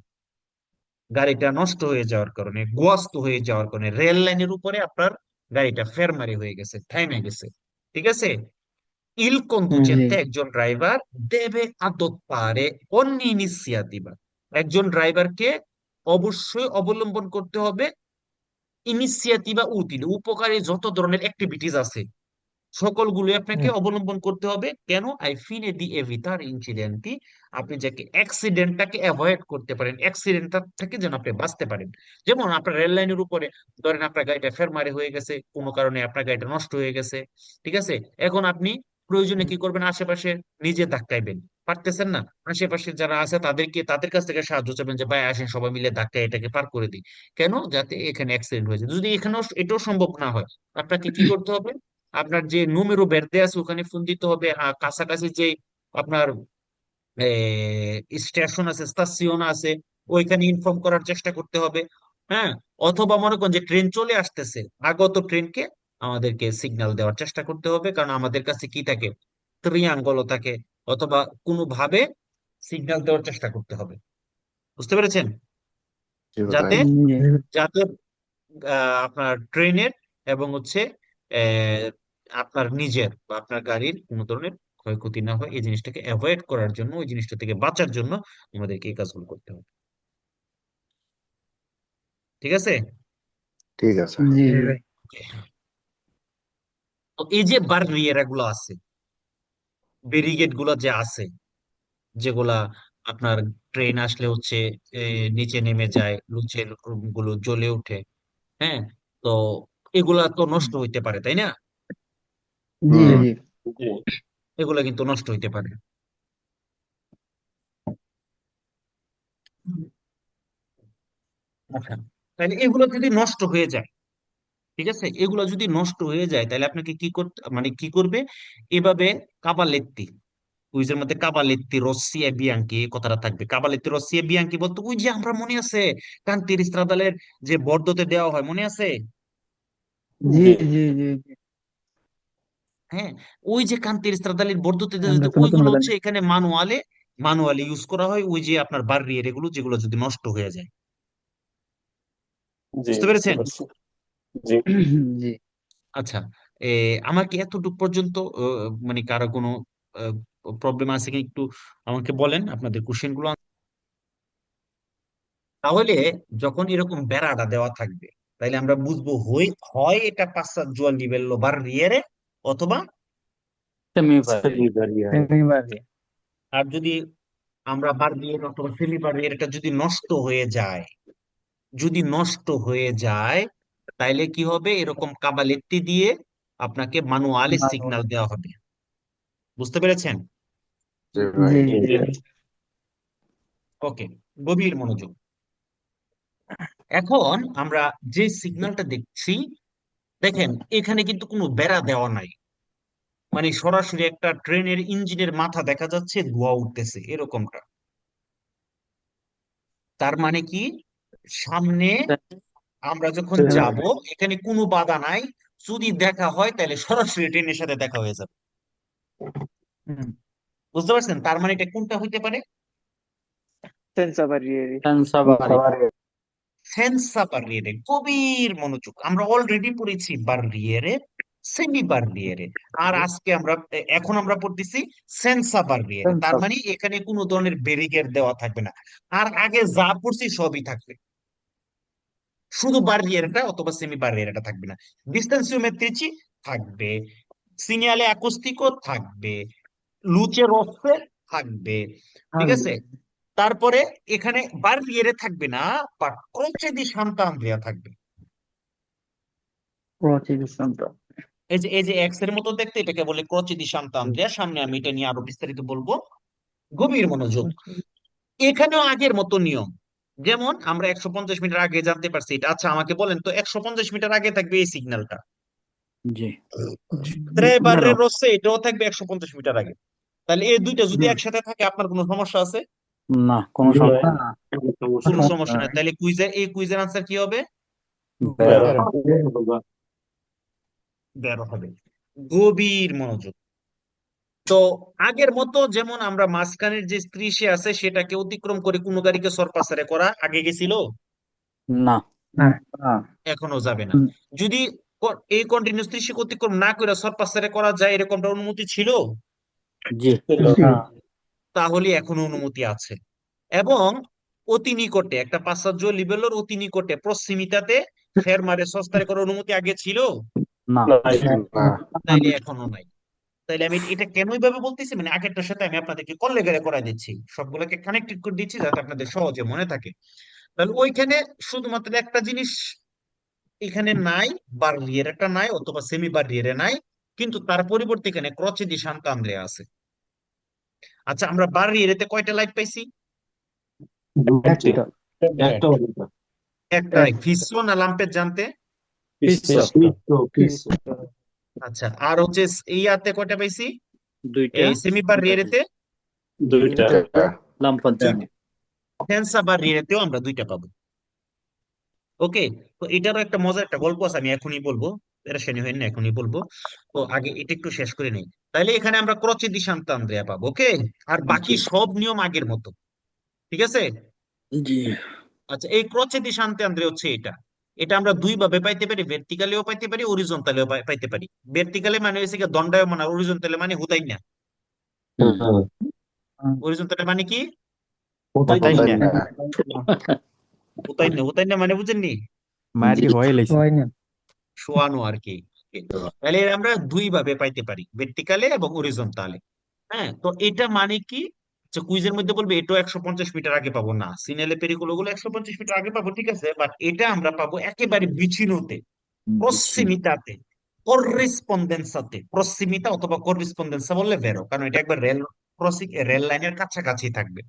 গাড়িটা নষ্ট হয়ে যাওয়ার কারণে, গোয়াস্ত হয়ে যাওয়ার কারণে, রেল লাইনের উপরে আপনার গাড়িটা ফেরমারি হয়ে গেছে, থাইমে গেছে, ঠিক আছে? ইল কন্ডুচেন্তে, একজন ড্রাইভার দেবে adottare ogni iniziativa, একজন ড্রাইভারকে অবশ্যই অবলম্বন করতে হবে ইনিশিয়েটিভা উটিল, উপকারী যত ধরনের অ্যাক্টিভিটিস আছে সকলগুলো আপনাকে অবলম্বন করতে হবে। কেন? আই ফিনে দি এভিতার ইনসিডেন্টি, আপনি যাকে অ্যাক্সিডেন্টটাকে অ্যাভয়েড করতে পারেন, অ্যাক্সিডেন্টটা থেকে যেন আপনি বাঁচতে পারেন। যেমন আপনার রেল লাইনের উপরে ধরেন আপনার গাড়িটা ফেরমারে হয়ে গেছে, কোনো কারণে আপনার গাড়িটা নষ্ট হয়ে গেছে, ঠিক আছে? এখন আপনি প্রয়োজনে কি করবেন? আশেপাশে নিজে ধাক্কাইবেন, পারতেছেন না, আশেপাশে যারা আছে তাদের কাছ থেকে সাহায্য চাইবেন যে ভাই আসেন সবাই মিলে ধাক্কায় এটাকে পার করে দিই। কেন? যাতে এখানে অ্যাক্সিডেন্ট হয়েছে। যদি এখানেও এটাও সম্ভব না হয়, আপনাকে কি করতে হবে? আপনার যে নুমেরো বেরদে আছে ওখানে ফোন দিতে হবে, কাছাকাছি যে আপনার স্টেশন আছে, স্টেশন আছে, ওইখানে ইনফর্ম করার চেষ্টা করতে হবে। হ্যাঁ, অথবা মনে করেন যে ট্রেন চলে আসতেছে, আগত ট্রেনকে আমাদেরকে সিগন্যাল দেওয়ার চেষ্টা করতে হবে, কারণ আমাদের কাছে কি থাকে? ত্রিয়াঙ্গল থাকে, অথবা কোনোভাবে সিগন্যাল দেওয়ার চেষ্টা করতে হবে। বুঝতে পেরেছেন? জি যাতে ভাই। জি যাতে আপনার ট্রেনের এবং হচ্ছে আহ, আপনার নিজের বা আপনার গাড়ির কোনো ধরনের ক্ষয়ক্ষতি না হয়, এই জিনিসটাকে অ্যাভয়েড করার জন্য, ওই জিনিসটা থেকে বাঁচার জন্য আমাদেরকে এই কাজগুলো করতে হবে। ঠিক আছে? ঠিক আছে। জি তো এই যে বারিয়ার গুলো আছে, ব্যারিকেড গুলো যে আছে, যেগুলা আপনার ট্রেন আসলে হচ্ছে নিচে নেমে যায়, লুচের গুলো জ্বলে ওঠে, হ্যাঁ, তো এগুলা তো নষ্ট হইতে পারে, তাই না? জি হুম। জি জি এগুলা কিন্তু নষ্ট হইতে পারে। আচ্ছা, তাহলে এগুলো যদি নষ্ট হয়ে যায়, ঠিক আছে, এগুলো যদি নষ্ট হয়ে যায় তাহলে আপনাকে কি করতে, মানে কি করবে? এভাবে কাবালেত্তি, কুইজের মধ্যে কাবালেত্তি রস্সিয়া বিয়াঙ্কি এই কথাটা থাকবে। কাবালেত্তি রস্সিয়া বিয়াঙ্কি বলতে ওই যে আমরা মনে আছে কান্তির স্ত্রাদালের যে বর্দতে দেওয়া হয়, মনে আছে? জি জি জি জি জি হ্যাঁ, ওই যে কান্তির স্ত্রাদালের বর্দতে আমরা তো নতুন ওইগুলো বলেন হচ্ছে এখানে ম্যানুয়ালি ইউজ করা হয়, ওই যে আপনার বার্রিয়ের এগুলো যেগুলো যদি নষ্ট হয়ে যায়। জি বুঝতে বুঝতে পেরেছেন? পারছি। জি জি আচ্ছা, আমার কি এতটুকু পর্যন্ত মানে কারো কোনো প্রবলেম আছে কি একটু আমাকে বলেন আপনাদের কোশ্চেন গুলো। তাহলে যখন এরকম বেড়াটা দেওয়া থাকবে, তাইলে আমরা বুঝবো হয় হয় এটা পাশ্চাত্য লিবেল্লো বার রিয়ারে, অথবা সেমি ভাই। একেবারে আর যদি আমরা বার রিয়ার অথবা সেমি বার রিয়ার এটা যদি নষ্ট হয়ে যায়, যদি নষ্ট হয়ে যায় তাইলে কি হবে? এরকম কাবালেত্তি দিয়ে আপনাকে ম্যানুয়ালি সিগন্যাল দেওয়া হবে। বুঝতে পেরেছেন? জি ভাই। জি জি জি ওকে, গভীর মনোযোগ। এখন আমরা যে সিগন্যালটা দেখছি, দেখেন এখানে কিন্তু কোনো বেড়া দেওয়া নাই, মানে সরাসরি একটা ট্রেনের ইঞ্জিনের মাথা দেখা যাচ্ছে, ধোঁয়া উঠতেছে এরকমটা। তার মানে কি? সামনে আমরা যখন যাব, এখানে কোনো বাধা নাই, যদি দেখা হয় তাহলে সরাসরি ট্রেনের সাথে দেখা হয়ে যাবে। হুম বুঝতে পারছেন? তার মানে এটা কোনটা হইতে পারে? সেন্সা বাড়ি। সেন্সা বারিয়েরে। গভীর মনোযোগ, আমরা অলরেডি পড়েছি বারিয়েরে, সেমি বারিয়েরে, আর আজকে আমরা এখন আমরা পড়তেছি সেন্সা বারিয়েরে। তার সেন্সা। মানে এখানে কোনো ধরনের ব্যারিকেড দেওয়া থাকবে না, আর আগে যা পড়ছি সবই থাকবে, শুধু বারিয়েরটা অথবা সেমি বারিয়েরটা থাকবে না। ডিস্টেন্সিও মেট্রিচি থাকবে, সিনিয়ালে অ্যাকোস্টিকও থাকবে, লুচে রসে থাকবে, ঠিক আছে? তারপরে এখানে বারিয়েরে থাকবে না, বাট ক্রোচে দি সান্তা আন্দ্রেয়া থাকবে। প্রতিষ্ঠানটা এই যে এক্স এর মতো দেখতে, এটাকে বলে ক্রোচে দি সান্তা আন্দ্রেয়া। সামনে আমি এটা নিয়ে আরো বিস্তারিত বলবো। গভীর মনোযোগ। এখানেও আগের মতো নিয়ম, যেমন আমরা 150 মিটার আগে জানতে পারছি এটা। আচ্ছা আমাকে বলেন তো, 150 মিটার আগে থাকবে এই সিগন্যালটা, জি ত্রে বারের রসে এটাও থাকবে 150 মিটার আগে। তাহলে এই দুইটা যদি একসাথে থাকে আপনার কোনো সমস্যা আছে? না, কোনো সমস্যা না, না। কোনো সমস্যা নাই। তাহলে এই কুইজের আনসার কি হবে? বেরো। বেরো। 12 হবে। গভীর মনোযোগ। তো আগের মতো যেমন আমরা মাঝখানের যে ত্রিশে আছে সেটাকে অতিক্রম করে কোনো গাড়িকে সরপাসারে করা আগে গেছিল, না। এখনো যাবে না। যদি এই কন্টিনিউয়াস ত্রিশে অতিক্রম না করে সরপাসারে করা যায়, এরকমটা অনুমতি ছিল, জি ছিল। তাহলে এখনো অনুমতি আছে। এবং অতি নিকটে একটা পাশ্চাত্য লিবেলোর অতি নিকটে প্রক্সিমিটাতে ফের মারে সস্তায় করার অনুমতি আগে ছিল? না নাই। না। তাইলে এখনো নাই। তাইলে আমি এটা কেন এইভাবে বলতেছি, মানে আগেরটার সাথে আমি আপনাদেরকে কল্লেগারে করাই দিচ্ছি, সবগুলোকে কানেক্টেড করে দিচ্ছি যাতে আপনাদের সহজে মনে থাকে। তাহলে ওইখানে শুধুমাত্র একটা জিনিস এখানে নাই, বার্রিয়েরেটা নাই অথবা সেমি বার্রিয়েরে নাই, কিন্তু তার পরিবর্তে এখানে ক্রচে দি সান্তা আন্দ্রেয়া আছে। আচ্ছা, আমরা বার্রিয়েরেতে কয়টা লাইট পাইছি? দুটি। একটা একটা হলো না। একটা ফিসো না লাম্পের জানতে? পিস্তল, পিস্তল। আচ্ছা, আর হচ্ছে ইয়াতে কয়টা পাইছি? দুইটা এই সেমি বার্রিয়েরেতে দুইটা। লাম্পাজ্জানি সেন্সা বার্রিয়েরেতেও আমরা দুইটা পাবো। ওকে, তো এটারও একটা মজার একটা গল্প আছে, আমি এখনই বলবো, পেরেশানি হয় না, এখনই বলবো। তো আগে এটা একটু শেষ করে নেই। তাইলে এখানে আমরা ক্রচে দি সান্তা আন্দ্রেয়া পাবো। ওকে, আর বাকি সব নিয়ম আগের মতো, ঠিক আছে? জি আচ্ছা, এই ক্রচে দি সান্তা আন্দ্রেয়া হচ্ছে এটা। এটা আমরা দুই ভাবে পাইতে পারি, ভার্টিক্যালিও পাইতে পারি, হরিজন্টালিও পাইতে পারি। ভার্টিক্যালি মানে হচ্ছে কি দণ্ডায়মান, আর হরিজন্টালি মানে হুতাইনা। হরিজন্টালি মানে কি? তাই না। হুতাইনা, হুতাইনা মানে বুঝেননি? হয় না শোয়ানো আর কি। তাহলে আমরা দুই ভাবে পাইতে পারি, ভার্টিক্যালে এবং হরিজন্টালে। হ্যাঁ, তো এটা মানে কি? কুইজের মধ্যে বলবে এটাও 150 মিটার আগে পাবো না, সিনেলে পেরিকুলো গুলো 150 মিটার আগে পাবো, ঠিক আছে, বাট এটা আমরা পাবো একেবারে বিচিনোতে, প্রসিমিতাতে, করেসপন্ডেন্সাতে। প্রসিমিতা অথবা করেসপন্ডেন্সা বললে বেরো, কারণ এটা একবার রেল ক্রসিং, রেল লাইনের কাছাকাছি থাকবে।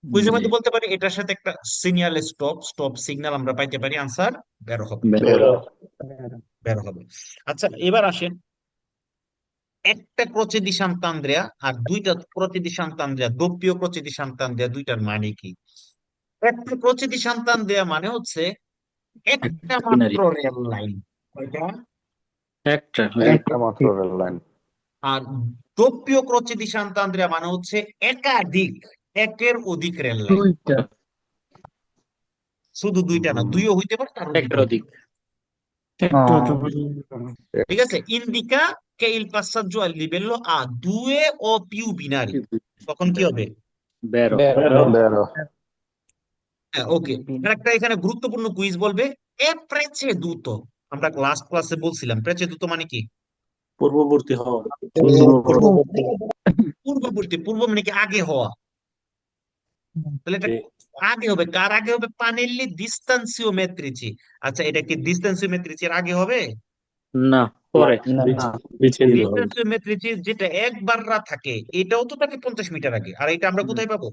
কুইজের মধ্যে বলতে পারি এটার সাথে একটা সিগন্যাল, স্টপ স্টপ সিগন্যাল আমরা পাইতে পারি, আনসার বেরো হবে, বেরো হবে। আচ্ছা, এবার আসেন, একটা ক্রচে দি সান্তা আন্দ্রেয়া আর দুইটা ক্রচে দি সান্তা আন্দ্রেয়া, দোপ্পিও ক্রচে দি সান্তা আন্দ্রেয়া, দুইটার মানে কি? একটা ক্রচে দি সান্তা আন্দ্রেয়া মানে হচ্ছে একটা মাত্র রেল লাইন। কয়টা? একটা একটা মাত্র রেল লাইন। আর দোপ্পিও ক্রচে দি সান্তা আন্দ্রেয়া মানে হচ্ছে একাধিক, একের অধিক রেল লাইন। দুইটা শুধু দুইটা না, দুইও হইতে পারে, তার একটা অধিক ঠিক আছে। Indica K ill passaggio al livello A 2 o più binari, তখন কি হবে? বেরো বেরো। হ্যাঁ, ওকে। একটা এখানে গুরুত্বপূর্ণ কুইজ বলবে, এ preceduto, আমরা লাস্ট ক্লাসে বলছিলাম preceduto মানে কি? পূর্ববর্তী হওয়া। পূর্ববর্তী। পূর্ব মানে কি? আগে হওয়া। তাহলে এটা আগে হবে, কার আগে হবে? পানেল্লি ডিস্টান্সিও মেট্রিচি। আচ্ছা, এটা কি ডিস্টান্সিও মেট্রিচির আগে হবে? না পরে বিছিয়ে দিতে হবে। ডিস্টান্সিও মেট্রিচি যেটা একবার থাকে, এটাও তো থাকে 50 মিটার আগে, আর এটা আমরা কোথায় পাবো?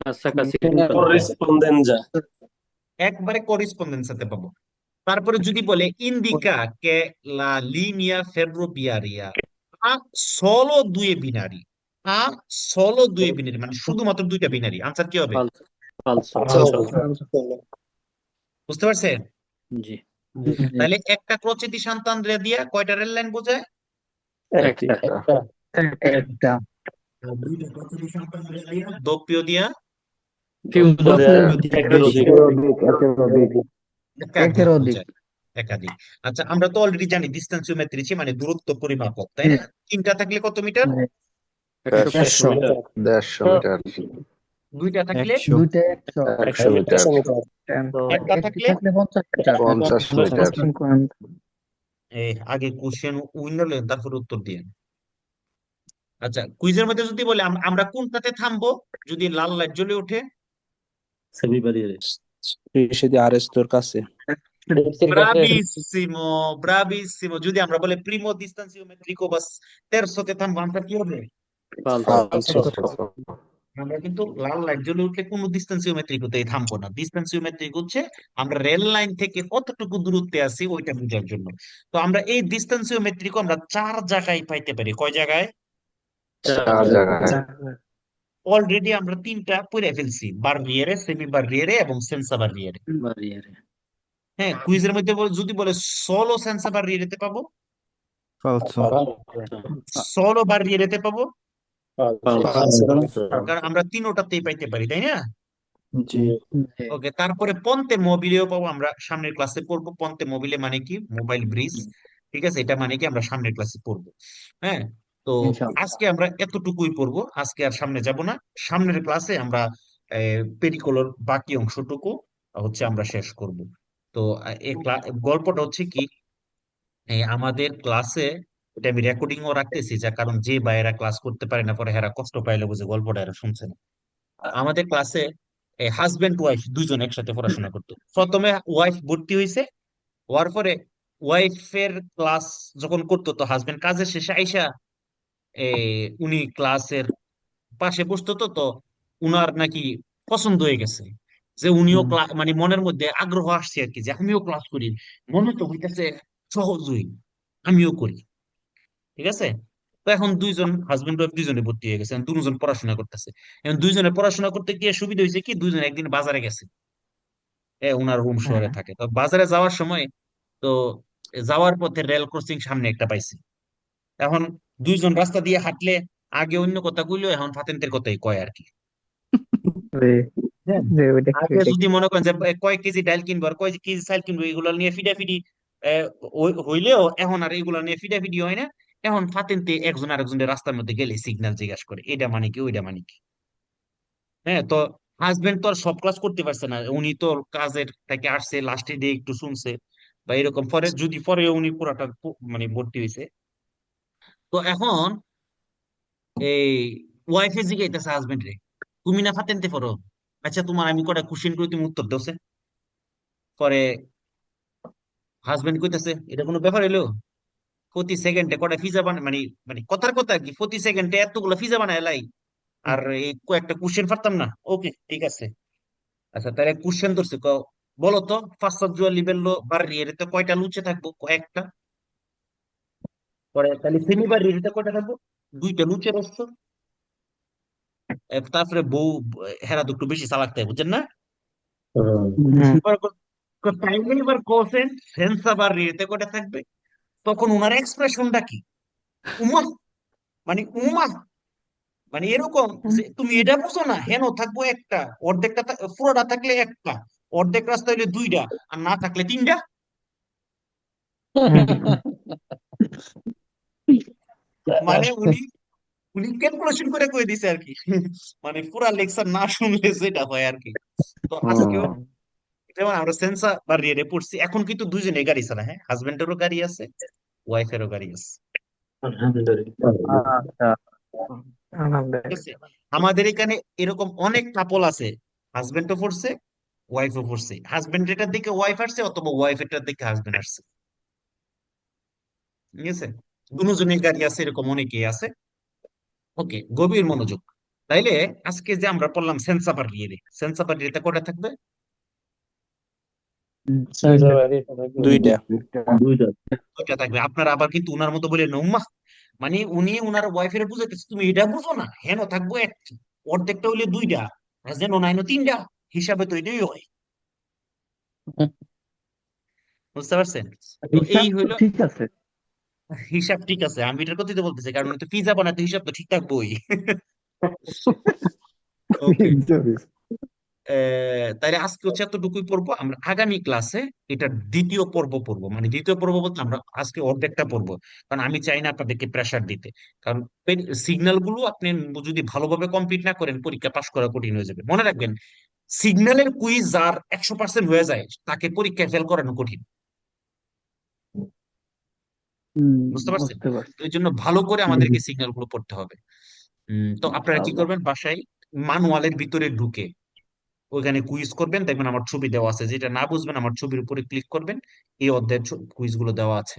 কাছাকাছি Corrispondenza। একবারে করেসপন্ডেন্সাতে পাবো। তারপরে যদি বলে ইন্ডিকা কে লা লিনিয়া ফেররোভিয়ারিয়া আ solo due binari, আ solo due binari মানে শুধুমাত্র দুইটা বিনারি, আনসার কি হবে? ফালসো বুঝতে পারছেন? জি তাহলে একটা ক্রচে দি সান্তা আন্দ্রেয়া দিয়া কয়টা রেল লাইন বোঝায়? একটা একটা আর দুইটা ক্রচে দি সান্তা আন্দ্রেয়া দিয়া, দোপ্পিও দিয়া একের অধিক। একের অধিক বোঝায়, একাধিক। আচ্ছা, আমরা তো অলরেডি জানি ডিস্টেন্সিও মেট্রিচি মানে দূরত্ব পরিমাপক, তাই না? তিনটা থাকলে কত মিটার? 100 150 মিটার। দুইটা থাকলে দুইটা 100 100 মিটার। একটা থাকলে 50 মিটার 50 মিটার। 50 আগে কোশ্চেন উইন্ডো তারপর উত্তর দিয়ে। আচ্ছা, কুইজের মধ্যে যদি বলে আমরা কোনটাতে থামবো যদি লাল লাইট জ্বলে ওঠে? আরেস্তোর কাছে ব্রাভিসিমো, ব্রাভিসিমো। যদি আমরা বলে প্রিমো ডিস্টান্সিও মেট্রিকো বাস তেরসোতে থামবো, আনসার কি হবে? আমরা কিন্তু লাল লাইট জ্বলে উঠলে কোনো ডিস্টেন্সিও মেট্রিকোতেই থামবো না। ডিস্টেন্সিও মেট্রিক হচ্ছে আমরা রেল লাইন থেকে কতটুকু দূরত্বে আছি ওইটা বোঝার জন্য। তো আমরা এই ডিস্টেন্সিও মেট্রিকো আমরা 4 জায়গায় পাইতে পারি। কয় জায়গায়? 4 জায়গায়। অলরেডি আমরা 3টা পড়ে ফেলছি, বার্রিয়েরে, সেমি বার্রিয়েরে এবং সেন্সা বার্রিয়েরে। হ্যাঁ, কুইজের মধ্যে যদি বলে সোলো সেন্সা বার্রিয়েরেতে পাবো, সোলো বার্রিয়েরেতে পাবো, কারণ আমরা তিনোটাতেই পাইতে পারি, তাই না? ওকে, তারপরে পন্তে মোবিলেও পাবো, আমরা সামনের ক্লাসে পড়বো। পন্তে মোবিলে মানে কি? মোবাইল ব্রিজ, ঠিক আছে, এটা মানে কি আমরা সামনের ক্লাসে পড়বো। হ্যাঁ, তো আজকে আমরা এতটুকুই পড়বো, আজকে আর সামনে যাব না। সামনের ক্লাসে আমরা পেরিকোলোর বাকি অংশটুকু হচ্ছে আমরা শেষ করব। তো তো গল্পটা হচ্ছে কি, এই আমাদের ক্লাসে, এটা আমি রেকর্ডিংও রাখতেছি, যা কারণ যে ভাইয়েরা ক্লাস করতে পারে না পরে হেরা কষ্ট পাইলে বুঝে গল্পটা এরা শুনছে না। আমাদের ক্লাসে হাজবেন্ড ওয়াইফ দুইজন একসাথে পড়াশোনা করতো। প্রথমে ওয়াইফ ভর্তি হয়েছে, হওয়ার পরে ওয়াইফের ক্লাস যখন করতো তো হাজবেন্ড কাজের শেষে আইসা উনি ক্লাসের পাশে বসতো। তো তো উনার নাকি পছন্দ হয়ে গেছে, যে উনিও মানে মনের মধ্যে আগ্রহ আসছে আর কি, যে আমিও ক্লাস করি, মনে তো হইতেছে সহজই, আমিও করি। ঠিক আছে। তো এখন দুইজন হাজবেন্ড ওয়াইফ দুইজনে ভর্তি হয়ে গেছে, এখন দুজন পড়াশোনা করতেছে। এখন দুইজনে পড়াশোনা করতে গিয়ে সুবিধা হয়েছে কি, দুইজন একদিন বাজারে গেছে, উনার রুম শহরে থাকে, তো বাজারে যাওয়ার সময়, তো যাওয়ার পথে রেল ক্রসিং সামনে একটা পাইছে। এখন দুইজন রাস্তা দিয়ে হাঁটলে আগে অন্য কথা কইলো, এখন ফাতেন্তের কথাই কয় আর কি। হ্যাঁ। আগে যদি মনে করেন যে কয় কেজি ডাল কিনবো আর কয় কেজি চাল কিনবো, এগুলো নিয়ে ফিডাফিডি হইলেও এখন আর এগুলো নিয়ে ফিডাফিডি হয় না। এখন ফাতেন্তে একজন আরেকজনের রাস্তার মধ্যে গেলে সিগন্যাল জিজ্ঞাসা করে, এটা মানে কি ওইটা মানে কি। হ্যাঁ। তো হাজবেন্ড তো আর সব ক্লাস করতে পারছে না, উনি তো কাজের থেকে আসছে, লাস্টে দিয়ে একটু শুনছে বা এরকম, পরে যদি পরে উনি পুরাটা মানে ভর্তি হয়েছে। তো এখন এই ওয়াইফে জিজ্ঞাইতেছে হাজবেন্ড রে, তুমি না ফাতেনতে পারো, আচ্ছা তোমার আমি কটা কোশ্চেন করে তুমি উত্তর দোছে। পরে হাজবেন্ড কইতেছে, এটা কোনো ব্যাপার হইলো, প্রতি সেকেন্ডে কটা পিজা বানায়, মানে মানে কথার কথা আর কি, প্রতি সেকেন্ডে এতগুলো পিজা বানায় লাই, আর এই কয়েকটা কোশ্চেন পারতাম না। ওকে ঠিক আছে, আচ্ছা তাহলে কোশ্চেন ধরছে, বলো তো ফার্স্ট জুয়া লিবেল্লো বাড়িতে কয়টা লুচে থাকবো, কয়েকটা। পরে তাহলে সেমি বাড়িতে কয়টা থাকবো, দুইটা লুচে রসছো। তারপরে বউ, হেরা তো একটু বেশি চালাক তাই, বুঝছেন না। এবার তাইলে এবার কোসেন সেন্সা বাড়িতে কয়টা থাকবে, তখন ওনার এক্সপ্রেশনটা কি, উমা, মানে উমা, মানে এরকম যে তুমি এটা বুঝো না, হেন থাকবো একটা, অর্ধেকটা পুরোটা থাকলে একটা, অর্ধেক রাস্তা হইলে দুইটা, আর না থাকলে তিনটা। মানে উনি উনি ক্যালকুলেশন করে কয়ে দিছে আর কি। মানে পুরা লেকচার না শুনলে যেটা হয় আর কি। তো আজকেও যেমন আমরা সেন্সা বা রিয়ারে পড়ছি, এখন কিন্তু দুইজনে গাড়ি চালায়, হ্যাঁ, হাজবেন্ডেরও গাড়ি আছে, ওয়াইফেরও গাড়ি আছে। আলহামদুলিল্লাহ। ঠিক আছে। আমাদের এখানে এরকম অনেক কাপল আছে, হাজবেন্ডও পড়ছে, ওয়াইফও পড়ছে, হাজবেন্ড এটার দিকে ওয়াইফ আসছে, অথবা ওয়াইফ এটার দিকে হাজবেন্ড আসছে। ঠিক আছে। দুজনের গাড়ি আছে, এরকম অনেকেই আছে। ওকে, গভীর মনোযোগ। তাইলে আজকে যে আমরা পড়লাম সেন্সাপার রিয়ে, সেন্সাপার রিয়েতে কটা থাকবে, দুইটা। দুইটা থাকবে। আপনারা আবার কিন্তু উনার মতো বলে উম্মা, মানে উনি উনার ওয়াইফের বুঝাইতেছে তুমি এটা বুঝো না, হেন থাকবো একটা, অর্ধেকটা হইলে দুইটা, আর যেন নাইনো তিনটা, হিসাবে তো এটাই হয়। বুঝতে পারছেন। তো এই হইলো ঠিক আছে। হিসাব, ঠিক আছে, আমি এটার কথাই তো বলতেছি, কারণ তো পিজা বানাতে হিসাব তো ঠিক থাকবোই। ওকে। তাইলে আজকে হচ্ছে এতটুকুই পড়বো, আমরা আগামী ক্লাসে এটা দ্বিতীয় পর্ব পড়বো, মানে দ্বিতীয় পর্ব বলতে আমরা আজকে অর্ধেকটা পড়বো, কারণ আমি চাই না আপনাদেরকে প্রেসার দিতে। কারণ সিগন্যাল গুলো আপনি যদি ভালোভাবে কমপ্লিট না করেন, পরীক্ষা পাশ করা কঠিন হয়ে যাবে। মনে রাখবেন, সিগন্যালের কুইজ যার 100% হয়ে যায়, তাকে পরীক্ষায় ফেল করানো কঠিন। বুঝতে পারছেন। বুঝতে পারছি। তো এই জন্য ভালো করে আমাদেরকে সিগন্যাল গুলো পড়তে হবে। তো আপনারা কি ইনশাআল্লাহ। করবেন, বাসায় ম্যানুয়ালের ভিতরে ঢুকে ওইখানে কুইজ করবেন, দেখবেন আমার ছবি দেওয়া আছে, যেটা না বুঝবেন আমার ছবির উপরে ক্লিক করবেন, এই অধ্যায়ের কুইজ গুলো দেওয়া আছে।